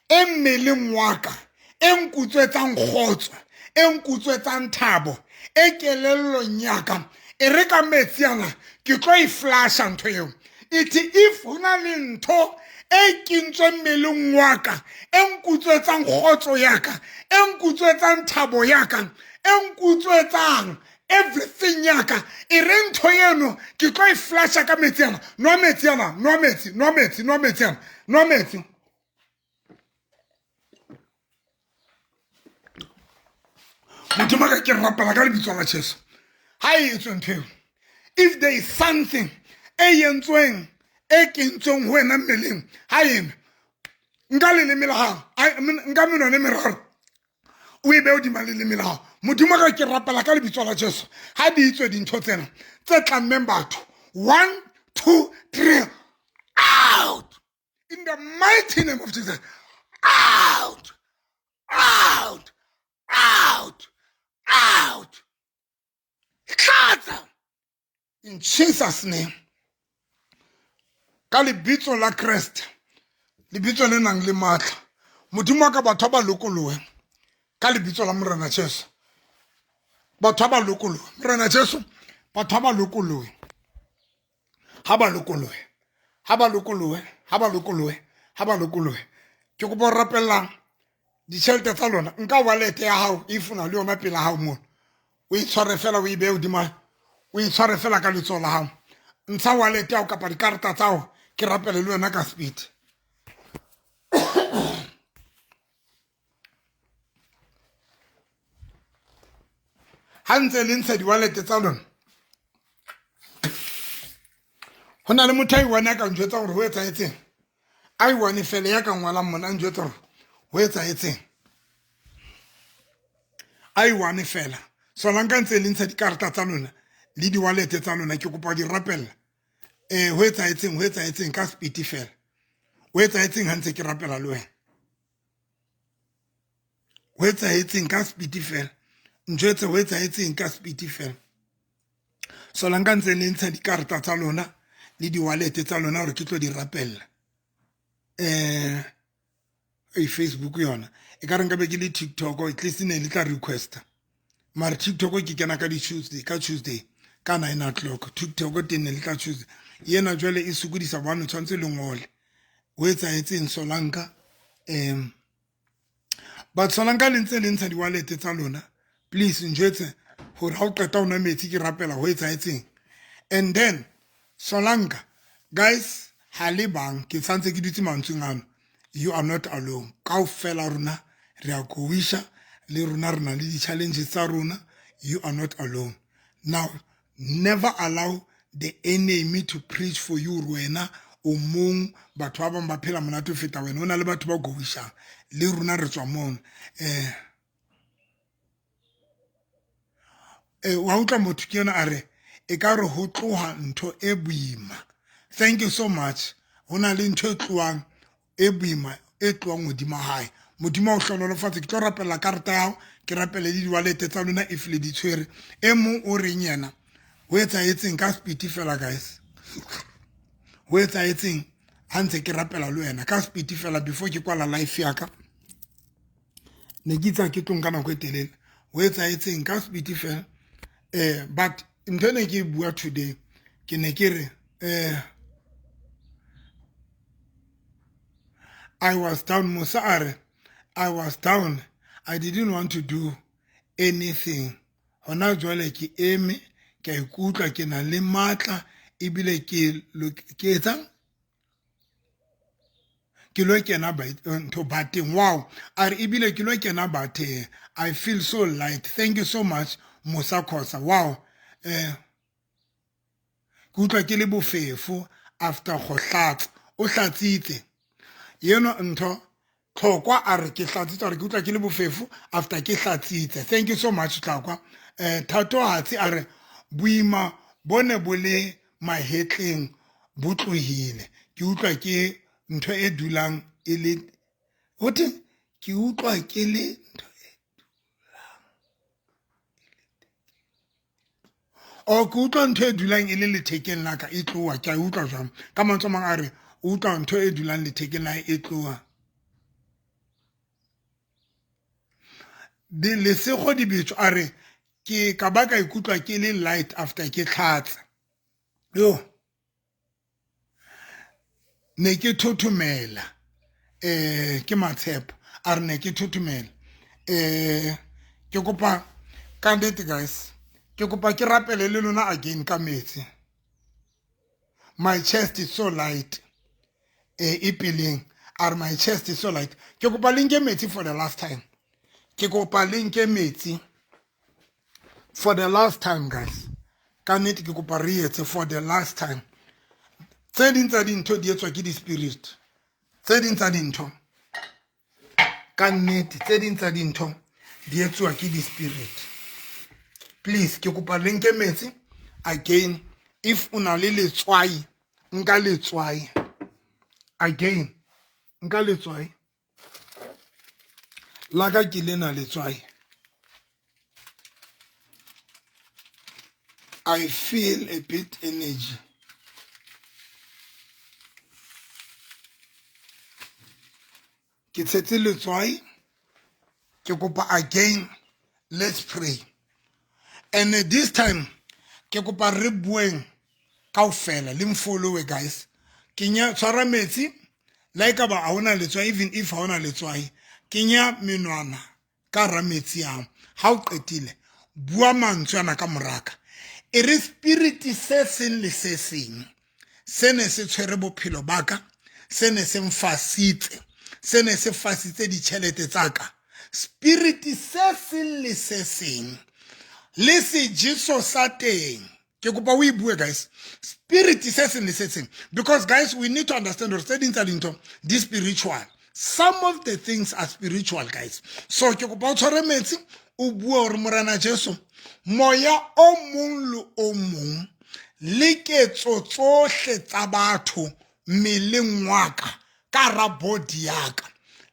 e mmeleng waka e nkutswetsang khotso e nkutswetsang thabo e kelello nyaka e re ka metsi yana ke tlo e flasha ntho eo iti if hona le ntho e kintswe mmeleng waka e nkutswetsang khotso yaka e nkutswetsang thabo yaka e nkutswetsang everything yaka e re ntho yeno ke tlo e flasha ka metsi yana no metsi modimo ka ke rapela ka lebitso la Jesu ha e etswe ntho if there is something e yentsweng e kentsweng ho wena mmeleng ha eme nka leleme la hao nka menwana meraro o e be o di maleleme la hao modimo ka ke rapela ka lebitso la Jesu ha di itswe dintho tsena tse tlammeng batho 1 2 3 out In the mighty name of Jesus. Out! Out! Out! Out! Hlatswa! In Jesus' name. Ka lebitso la Kreste, lebitso le nang le matla, modimo wa ka batho ba lokolohe ka lebitso la Morena Jesu. Batho ba lokolohe, Morena Jesu, batho ba lokolohe. Ha ba lokolohe, ha ba lokolohe, ha ba lokolohe, ha ba lokolohe. Ke go bo rapella ditšhelete tsa lona, nka wallet ya hao e funa le yona pela hao mo. O itshware fela o e be hodima, o itshware fela ka letso la hao. Ntsha wallet ya o kapa dikarata tsa hao ke rapele le yona ka speed. Ha ntse le ntsha di-wallet tsa lona, ho na le motho a iwane ka njwetsa gore ho etsahetseng. A iwane fela ya ka ngwalang mona njwetsa gore ho etsahetseng. A iwane fela. Sola nka ntse le ntsha dikarata tsa lona le di-wallet tsa lona, ke kopa di rapella. Ho etsahetseng ka speed fela. Ho etsahetseng ha ntse ke rapela le wena. Ho etsahetseng ka speed fela. Njwetse ho etsahetseng ka speed fela. Sola nka ntse le ntsha dikarata tsa lona le di-wallet tsa lona gore ke tlo di rapella. Facebook yona e ka re nka be ke le TikTok at least ne le tla requesta, mara TikTok ke kena ka Tuesday ka 9 o'clock. TikTok teng ne le tla Tuesday yena jwale e sokodisa bana tshwantse le ngole ho etsahetseng. Solanka but Solanka le ntse le ntsha di-wallet tsa lona, please njwetse gore ha o qeta ona metsi ke rapela ho etsahetseng. And then Solanka, guys, ha le bang ke santse ke dutse mantsweng ano, you are not alone. Kaofela rona re a go wisha le rona rena le di-challenges tsa rona. You are not alone. Now, never allow the enemy to preach for you. Wena o mong batho ba bang ba phela monate feta wena, ona le batho ba go wishang le rona re tswa mona. Wa utlwa motho ke yona a re e ka re ho tloha ntho e boima. Thank you so much. Hona le ntho e tloang e boima e tloang modimo hae. Modimo o hlonolofatse. Ke tlo rapela karata ya hao, ke rapele le di-wallet tsa lona if le di tshwere. E mong o reng yena ho etsahetseng ka speed fela guys. Ho etsahetseng ha ntse ke rapela le wena ka speed fela before ke kwala life ya ka. Ne ke itsa ke tlong ka nako e telele. Ho etsahetseng ka speed fela. But ntho ne ke bua today ke ne ke re I was down, Musare. I was down. I didn't want to do anything. Hona jwale ke eme ke ikutlwa ke na le matla ebile ke etsa ke lo kena ba ntho bateng. Wow, are ebile ke lo kena bateng. I feel so light. Thank you so much Musa Khosa. Wow, ke utlwa ke le bofefo after go hlatsa. O hlatsitse yeno ntho tlhokwa a re ke hlatsitse a re ke utlwa ke le bofefo after ke hlatsitse. Thank you so much tlhokwa. Thato hatsi a re boima bone bo le mahetleng bo tlohile. Ke utlwa ke ntho e dulang e le hote ke utlwa ke le ntho o ke utlwa ntho e dulang e le lethekeng la ka e tloha. Ke a utlwa jwang ka mantswe a mang a re utlwa ntho e dulang lethekeng la e tloha. Di lesego di bitso a re ke ka ba ka ikutlwa ke le light after ke tlhatsa. Yo ne ke thothomela ke Matshepo a re ne ke thothomela. Ke kopa ka nnete guys, ke kopa ke rapele le lona again ka metsi. My chest is so light. Ipileng are my chest is so light. Ke kopa le nke metsi for the last time. Ke kopa le nke metsi for the last time guys. Ka nnete ke kopa re etse for the last time. Tse ding tsa dintho di etswa ke di-spirit. Tse ding tsa dintho ka nnete tse ding tsa dintho di etswa ke di-spirit. Please ke kopa le nke metsi again. If una le letswai nka letswai again nka letswai la ka ke lena letswai. I feel a bit energy. Ke tshetse letswai, ke kopa again, let's pray. And this time, ke kopa re bueng kaofela, le mfollowe guys. Kenya tshwara metsi, like ba a hona letswai, even if ha hona letswai. Kenya menwana ka ra metsi a. Ha o qetile, bua mantswe ana ka moraka. E re spirit se seng le se seng. Se ne se tshwere bophelo baka, se ne se mfasitse, se ne se fasitse ditjhelete tsaka. Spirit se seng le se seng. Le se Jesu sa teng. Ke kopa o bue guys. Spirit se seng le se seng. Because guys, we need to understand or studying this spiritual. Some of the things are spiritual guys. So ke kopa o tshware metsi, o bua hore Morena Jesu, moya o mong le o mong le ketso tsohle tsa batho mmeleng wa ka ka ra body ya ka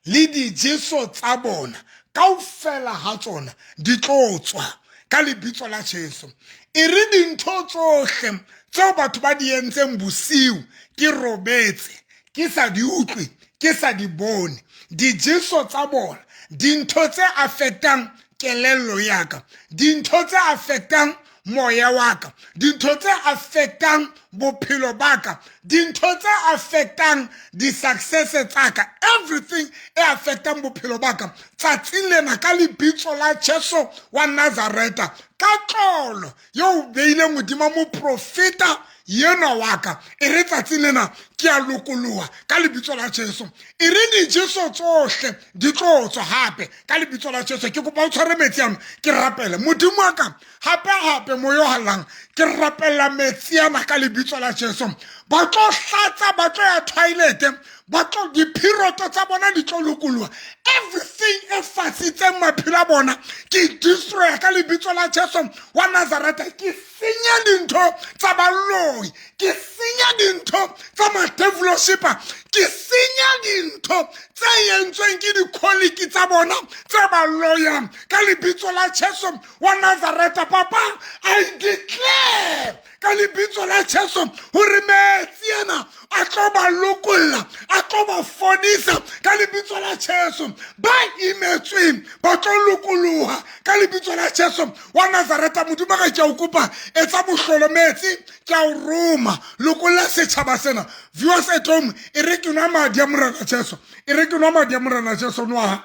le dijeso tsa bona kaofela ha tsona di tlo tswa ka lebitso la Jesu. E re dintho tsohle tseo batho ba di entseng bosiu ke robetse, ke sa di utlwe, ke sa di bone, dijeso tsa bona, dintho tse affectang kelello ya ka, dintho tse affectang moya wa ka, dintho tse affectang bophelo ba ka, dintho tse affectang di-success tsa ka, everything e affectang bophelo ba ka, tsatsing lena ka lebitso la Jesu wa Nazareta, ka tlolo yo beile modimo mo profeta yena wa ka, e re tsatsing lena ke a lokoloha ka lebitso la Jesu. E re dijeso tsohle di tlo tswa hape ka lebitso la Jesu. Ke kopa o tshware metsi ana, ke rapela modimo wa ka hape moyo halang, ke rapela metsi ana ka lebitso la Jesu. Ba tlo hlatsa, ba tlo ya toilet, ba tlo diphiroto tsa bona di tlo lokoloha. Everything e fasitseng maphelo a bona ke destroy ka lebitso la Jesu wa Nazareta. Ke senya dintho tsa baloi, ke senya dintho tsa ma-devilship, ke senya dintho tse yentsweng ke di-colleague tsa bona tse ba loyang ka lebitso la Jesu wa Nazareta. Papa, I declare ka lebitso la Jesu hore metsi ana a tlo ba lokolla, a tlo ba fodisa ka lebitso la Jesu. Ba imetsweng ba tlo lokoloha ka lebitso la Jesu wa Nazareta. Modimo ka ke a o kopa etsa bohlolo metsi, ke a o roma lokolla setjhaba sena. Viewers at home, e re ke nwa madi a Morena Jesu, e re ke nwa madi a Morena Jesu nwa.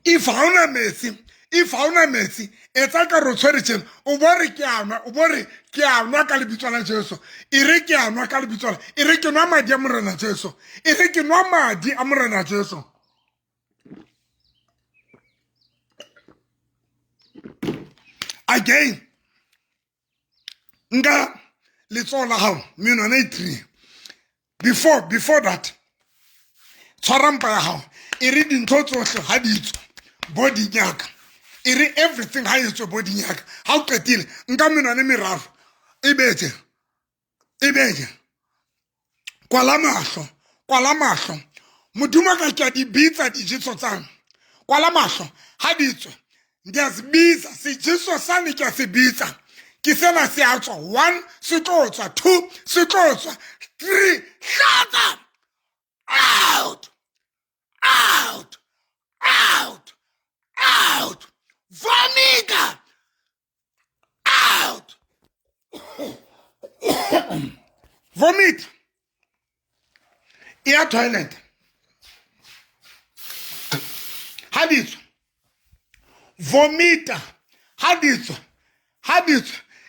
If hauna metsi, etsa ka ro tshwere tjena, o bore ke anwa, o bore ke anwa ka lebitso la Jesu. E re ke anwa ka lebitso la, e re ke nwa madi a Morena Jesu, e re ke nwa madi a Morena Jesu. Again, nga letso la hao menwana e 3. Before that, tshwarampa ya hao e re dintho tsohle ha di tswa body nyaka, e re everything ha etswe body nyaka. Ha o qetile nka menwana meraro e betse kwala mahlo modimo ka ke di bitsa dijeso tsang, kwala mahlo ha di tswa ndiyazibiza sejesu sane ke se bitsa, ke sena se a tswa 1 se tlo tswa, 2 se tlo tswa, 3 shut up, out, vomita out, vomit ia toilet haditswa, vomita haditswa.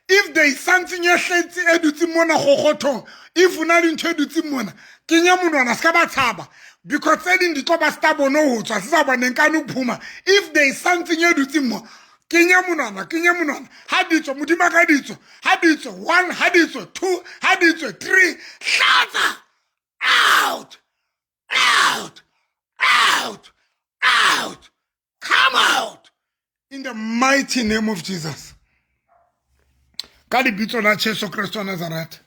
If there is something you hletsi e dutse mona gogothong, if una di ntho e dutse mona, kenya monwana ska ba tshaba, because tse ding di tlo ba stubborn ho tswa se sa boneng ka no phuma. If there is something e dutse mona, kenya monwana haditswa modimo ka ditswa haditswa 1 haditswa 2 haditswa 3 shut out, come out in the mighty name of Jesus. Ka lebitso la Jesu Kristo wa Nazareth,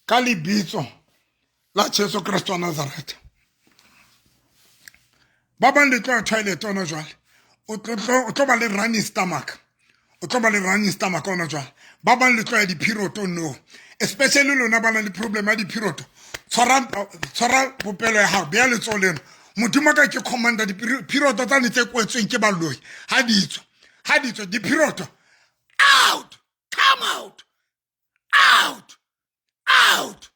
ka lebitso la Jesu Kristo wa Nazareth ba bang le tlo toilet ona jwale o tlo ba le running stomach o tlo ba le running stomach ona jwale ba bang le tlo ya di-period no especially lona ba na le problem ya di-period tshwara popelo ya hao beya letso leno modimo ka ke commander di-period tsane tse kwetsweng ke baloi ha di tswa di-period out come out out out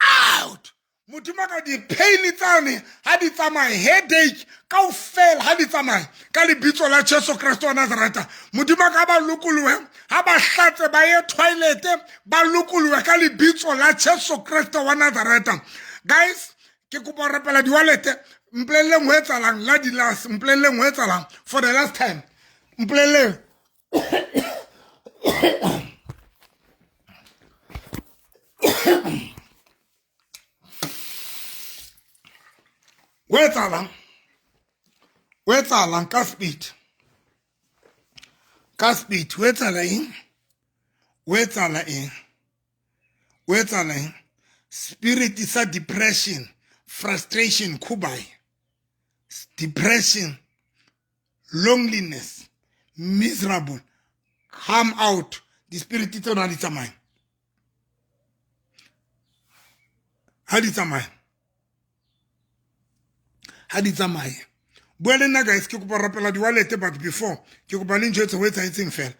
out modimo ka di-pain tsane ha di tsamaya headache kaofela ha di tsamaya ka lebitso la Jesu Kristo wa Nazareta modimo ka ba lokolohe ha ba hlatse ba ye toilet ba lokolohe ka lebitso la Jesu Kristo wa Nazareta. Guys, ke kopa rapela di-wallet mpoleleng ho etsalang la di-last mpoleleng ho etsalang for the last time mpoleleng ho etsalang ka speed ho etsala eng spirit sa depression frustration kubai depression loneliness miserable come out the spirit tsona di tsamaya ha di tsamaya boele nna guys ke kopa rapela di-wallet but before ke kopa le ntjwetse ho etsahetseng fela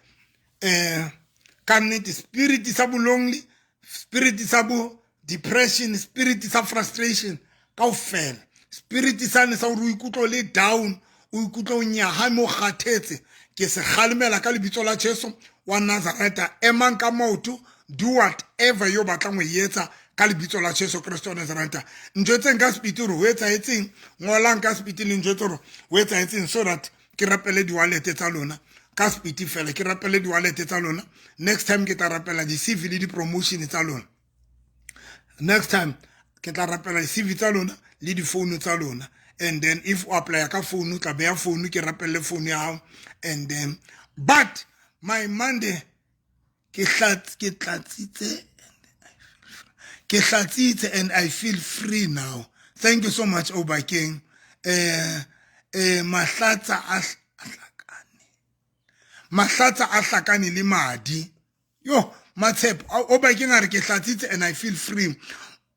ka nnete spirit sa bo lonely spirit sa bo depression spirit sa frustration kaofela spirit sane sa hore o ikutlwa le down o ikutlwa o nyahame o kgathetse ke se kgalemela ka lebitso la Jesu wa Nazareta emang ka maoto do whatever yo batlang ho etsa ka lebitso la Jesu Kristo wa Nazareta ntjwetseng ka speed hore ho etsahetseng ngolang ka speed le ntjwetse hore ho etsahetseng so that ke rapele di-wallet tsa lona ka speed fela ke rapele di-wallet tsa lona next time ke tla rapela di-CV le di-promotion tsa lona next time ke tla rapela di-CV tsa lona le di-phone tsa lona and then if o apply ka phone tla beya phone ke rapelle phone ya hao and then but my Monday ke hlatsitse and I feel free now. Thank you so much Oba King. Mahlatsa a hlakane le madi yo Matshepo Oba King a re ke hlatsitse and I feel free.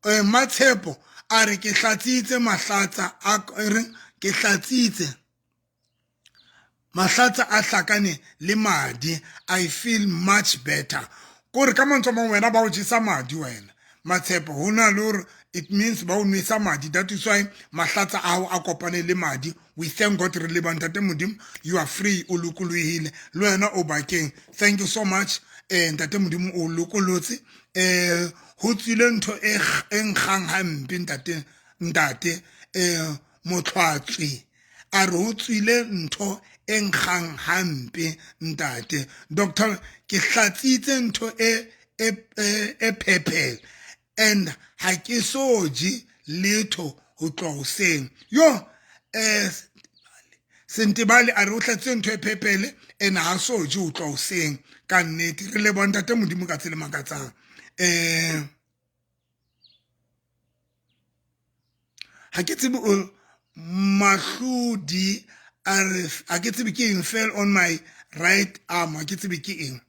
Matshepo a re ke hlatsitse mahlatsa a re ke hlatsitse mahlatsa a hlakane le madi I feel much better. Kore ka mantswe mang wena ba o jisa madi wena Matshepo hona le it means ba o nwesa madi that is why mahlatsa a hao a kopane le madi we thank God re le bantate modimo you are free o lokolohile le wena Oba King thank you so much ntate modimo o lokolotse ho tsile ntho e nkgang hampe ntate motlhwatswi a re ho tsile ntho e nkgang hampe ntate doctor ke hlatsitse ntho e phepel and ha ke soje letho ho tloha hoseng yo Sentebale a re o hlatse ntho e phepele and ha soje ho tloha hoseng ka nnete re le bontate modimo ka tsele makatsang ha ke tsebe o mahlodi a re ha ke tsebe ke eng fell on my right arm ha ke tsebe ke eng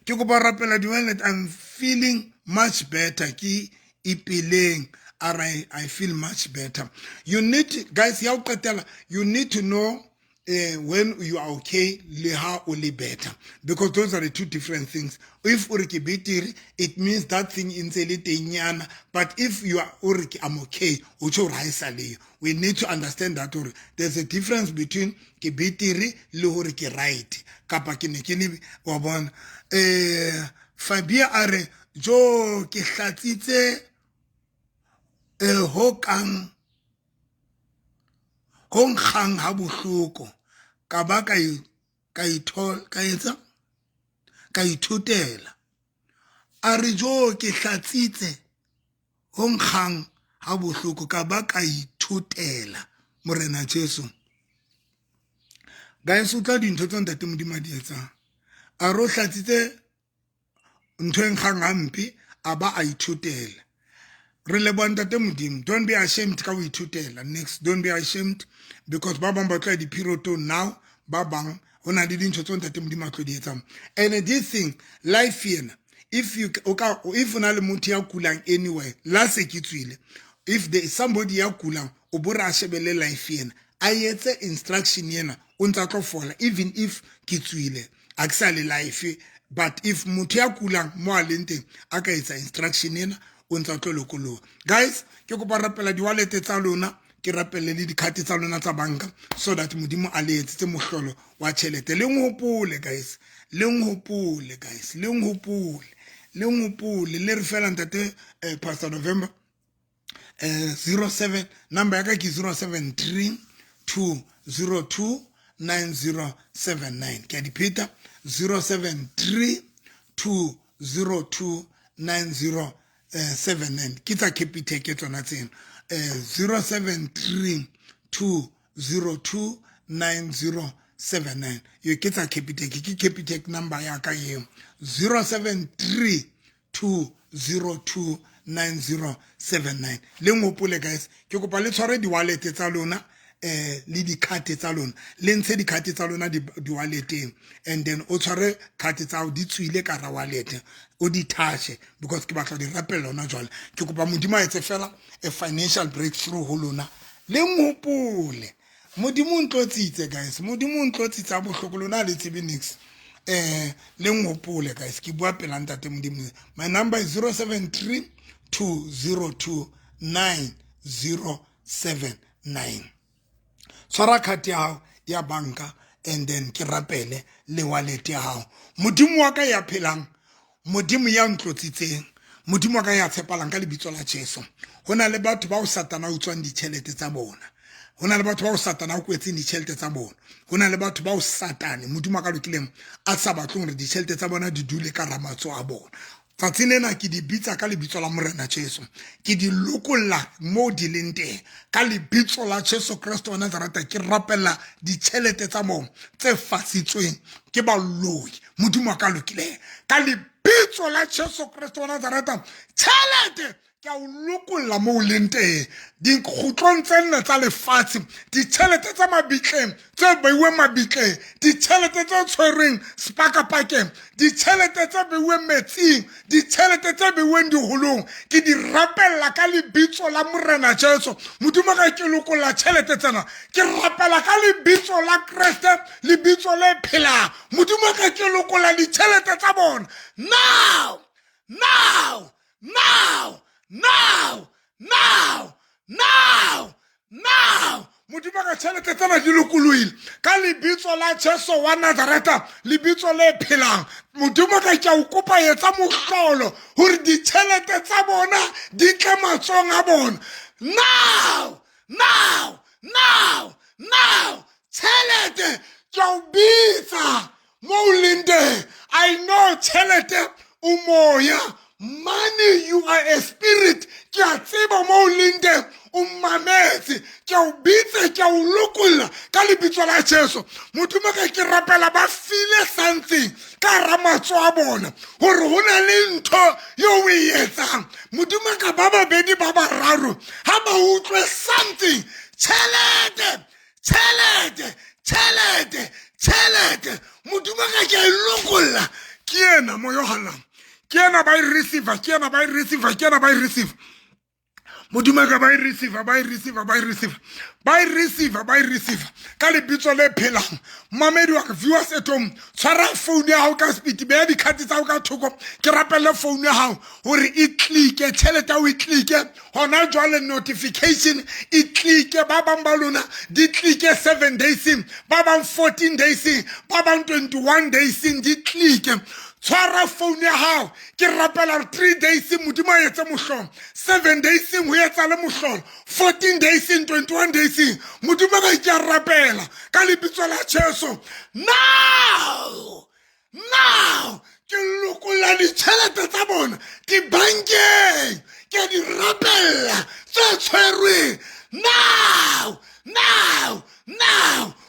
ke go ba rapela di-wallet I'm feeling much better ke ipeleng I feel much better. You need guys you need to know when you are okay le ha o le better because those are the two different things. If o re ke betere it means that thing in se le tenyana but if you are o re ke I'm okay o tjho ra isa le we need to understand that there's a difference between ke betere le hore ke right kapa ke ne ke le wa bona Fabia are jo ke hlatsitse ho nkgang ha bohloko ka ba ka ithutela a re jo ke hlatsitse ho nkgang ha bohloko ka ba ka ithutela morena Jesu guys o tla dintho tse ntate modimo di etsang a ro hlatsitse ntho e nkgang hampe a ba a ithutela Don't be ashamed ka o ithutela. Next, don't be ashamed because ba bang ba tla di piroto now, ba bang ona di dintho tso ntate modimo a tlo di etsang. And this thing, life here, if una le motho ya kulang anywhere, la se ke tswile. If there is somebody ya kulang, o bora a shebele life here. A etse instruction yena, o ntse tlo fola even if ke tswile. A ke sa le life, but if motho ya kulang mo a leng teng, a ka etsa instruction yena, o ntse tlo lokologa. Guys, ke kopa rapela di wallet tsa lona, ke rapele le di card tsa lona tsa banka so that modimo a le etsetse mohlolo wa tšhelete. Le ngopole guys, le ngopole guys, le ngopole. Le re fela ntate Pastor November 07 number yaka ke 073 202 9079 ke a di pheta 073 202 9079 ke tsa Capitec ke tsona tseno 073 202 9079 yo ke tsa Capitec ke Capitec number ya ka eo 073 202 9079 le ngopole guys ke kopa le tshware di wallet tsa lona le di card tsa lona le ntshe di card tsa lona di walleteng and then o tshware card tsa o di tswile ka ra wallet o di touch because ke batla di rapela lona jwale ke kopa modimo a etse fela a financial breakthrough ho lona le ngopole modimo ntlotsitse guys modimo ntlotsitse a bohloko lona le tsebe nix le ngopole guys ke bua pela ntate modimo my number is 073 202 9079 tshwara card ya banka and then ke rapele le wallet ya hao modimo wa ka ya phelang modimo ya ntlotsitseng modimo wa ka ya tshepalang ka lebitso la Jesu hona le batho ba o satana o tswang ditšhelete tsa bona hona le batho ba o satana o kwetseng ditšhelete tsa bona hona le batho ba o satane modimo ka lokileng a sa batlong re ditšhelete tsa bona di dule ka ramatso a bona tsatsing lena ke di bitsa ka lebitso la morena Jesu ke di lokolla mo di leng teng ka lebitso la Jesu Kristo wa Nazareta ke rapella ditšhelete tsa bona tse fasitsweng ke baloi modimo ka lokileng ka lebitso la Jesu Kristo wa Nazareta tšhelete ke a lokolla mo leng teng di khutlong tsena tsa lefatshe ditšhelete tsa mabitleng tse beiwe mabitleng ditšhelete tse tshwereng spakapakeng ditšhelete tse beiwe metsing ditšhelete tse beiweng diholong ke di rapella ka lebitso la morena Jesu modimo ka ke lokolla tšhelete tsena ke rapela ka lebitso la Kriste lebitso le phelang modimo ka ke lokolla ditšhelete tsa bona now modimo ka tšhelete tsena di lokoloile ka lebitso la Jesu wa Nazareta lebitso le phelang modimo ka ke o kopa etsa mohlolo hore ditšhelete tsa bona di tle matsong a bona now tšhelete ke o bitsa mo linde I know tšhelete o moya money you are a spirit ke a tseba mo linde o mametse ke o bitse ke o lokolla ka lebitso la Jesu modimo ka ke rapela ba file something ka ramatso a bona hore hona le ntho yo o etsang modimo ka ba babedi ba bararo ha ba utlwe something tšhelete modimo ka ke lokolla ke ena mo Yohana Kiana by receiver, modimo ka by receiver ka lebitso le phelang mamedi wa viewers at home tshwara phone ya hao ka speed be di card tsa ka thoko ke rapelle phone ya hao hore e click tšhelete o e click hona jwale notification e click ba bang ba lona di click 7 days ba bang 14 days ba bang 21 days di click tshwara phone ya hao ke rapela 3 days modimo a etse mohlolo 7 days ho etsa le mohlolo 14 days 21 days modimo ka ke rapela ka lebitso la Jesu now ke lokolla ditšhelete tsa bona ke bankeng ke di rapella tse tshwerweng now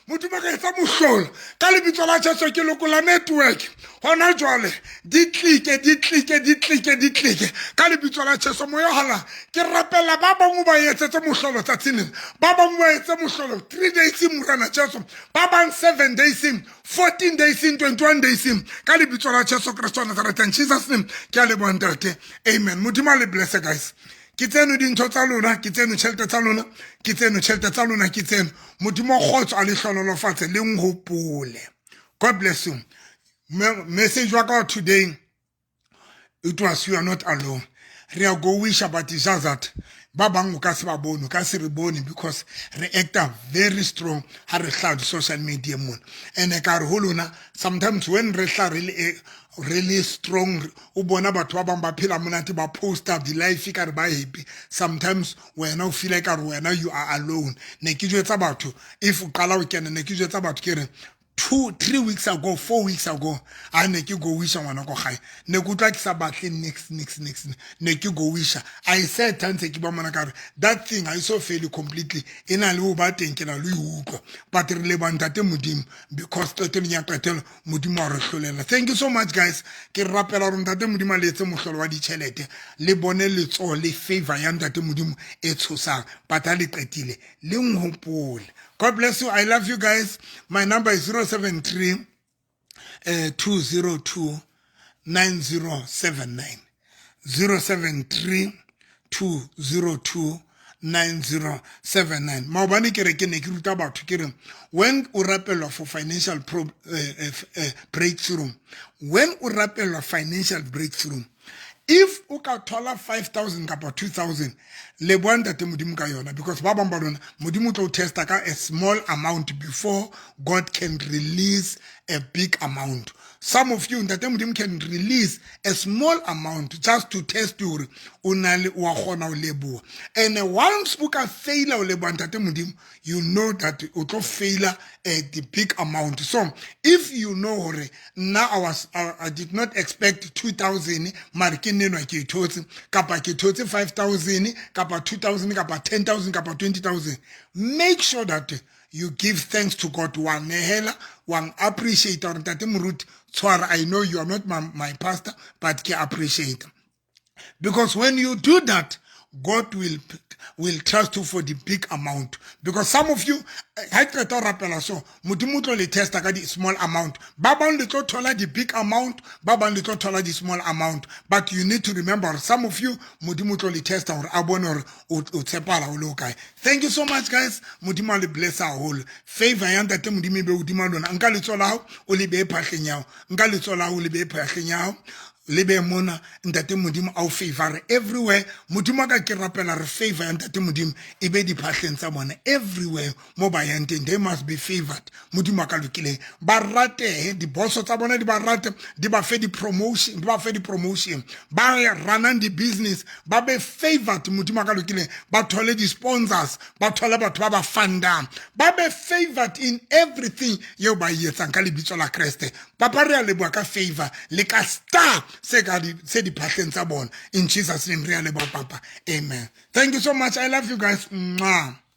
modimo ka etsa mohlolo ka lebitso la Jesu ke lokola network hona jwale di click ka lebitso la Jesu moya hala ke rapela ba bangwe ba etsetse mohlolo tsatsing ba bangwe ba etse mohlolo 3 days morana Jesu ba bang 7 days 14 days 21 days ka lebitso la Jesu Kristo wa Nazareth in Jesus name ke a leboha ntate amen modimo le bless guys ke tseno dintho tsa lona ke tseno tšhelete tsa lona ke tseno tšhelete tsa lona ke tseno modimo khotso a le hlonolofatse le ngopole. God bless you. Message wa ka today it was you are not alone. Re a go wish about it just that ba bang o ka se ba bone o ka se re bone because re acta very strong ha re hla social media mon and ka re ho lona sometimes when re hla really strong o bona batho ba bang ba phela monate ba poster the life ka re ba happy sometimes wena o feel like wena you are alone ne ke jwetsa batho if o qala o kena ne ke jwetsa batho ke re 2-3 weeks ago 4 weeks ago a ne ke go wisha ngwana go gae ne go tla ke sa batle next ne ke go wisha I said tantse ke ba mona ka re that thing I so fairly completely ina le o ba teng ke na le utlwa but re le bantate modimo because total nya qetelo modimo a re hlolela. Thank you so much guys ke rapela re ntate modimo le etse mohlolo wa ditšhelete le bone le tso le favor ya ntate modimo e tshosang but a le qetile le ngopole. God bless you. I love you guys. My number is 073 202 9079. 073 202 9079. Maobane ke re ke ne ke ruta batho ke re when o rapelwa for financial breakthrough, when o rapelwa financial breakthrough, if o ka thola 5,000 kapa 2,000 le bonta te modimo ka yona because ba bang ba lona modimo tlo testa ka a small amount before God can release a big amount. Some of you ntate modimo can release a small amount just to test you unale wa khona o leboa and once o ka fail o leboa ntate modimo you know that o tlo fail the big amount. So if you know hore now I did not expect 2,000 marking no ke thotse kapa ke thotse 5,000 kapa 2,000 kapa 10,000 kapa 20,000, make sure that you give thanks to God. One nehela one appreciate or ntate moruti tshwara I know you are not my pastor but ke appreciate because when you do that God will trust you for the big amount because some of you ha ke tla rapela so modimo tlo le testa ka di small amount ba bang le tlo thola the big amount ba bang le tlo thola the small amount but you need to remember some of you modimo tlo le testa hore a bone hore o tshepala o le kae. Thank you so much guys. Modimo le bless our whole favor ya ntate modimo be udima lona nka le tsola o le be phahleng yao nka le tsola o le be phahleng yao lebe mona ntate modimo au favor everywhere modimo ka ke rapela re favor ya ntate modimo e be di phahleng tsa bona everywhere mo ba yang teng they must be favored modimo ka lokile ba rate di bosso tsa bona di ba rate di ba fe di promotion ba run the business ba be favored modimo ka lokile ba thole di sponsors ba thole batho ba ba funda ba be favored in everything yo ba yetsang ka lebitso la Kriste papa re a leboa ka favor le ka star se di phahleng tsa bona in Jesus name re a leboa papa amen. Thank you so much. I love you guys. Mwah.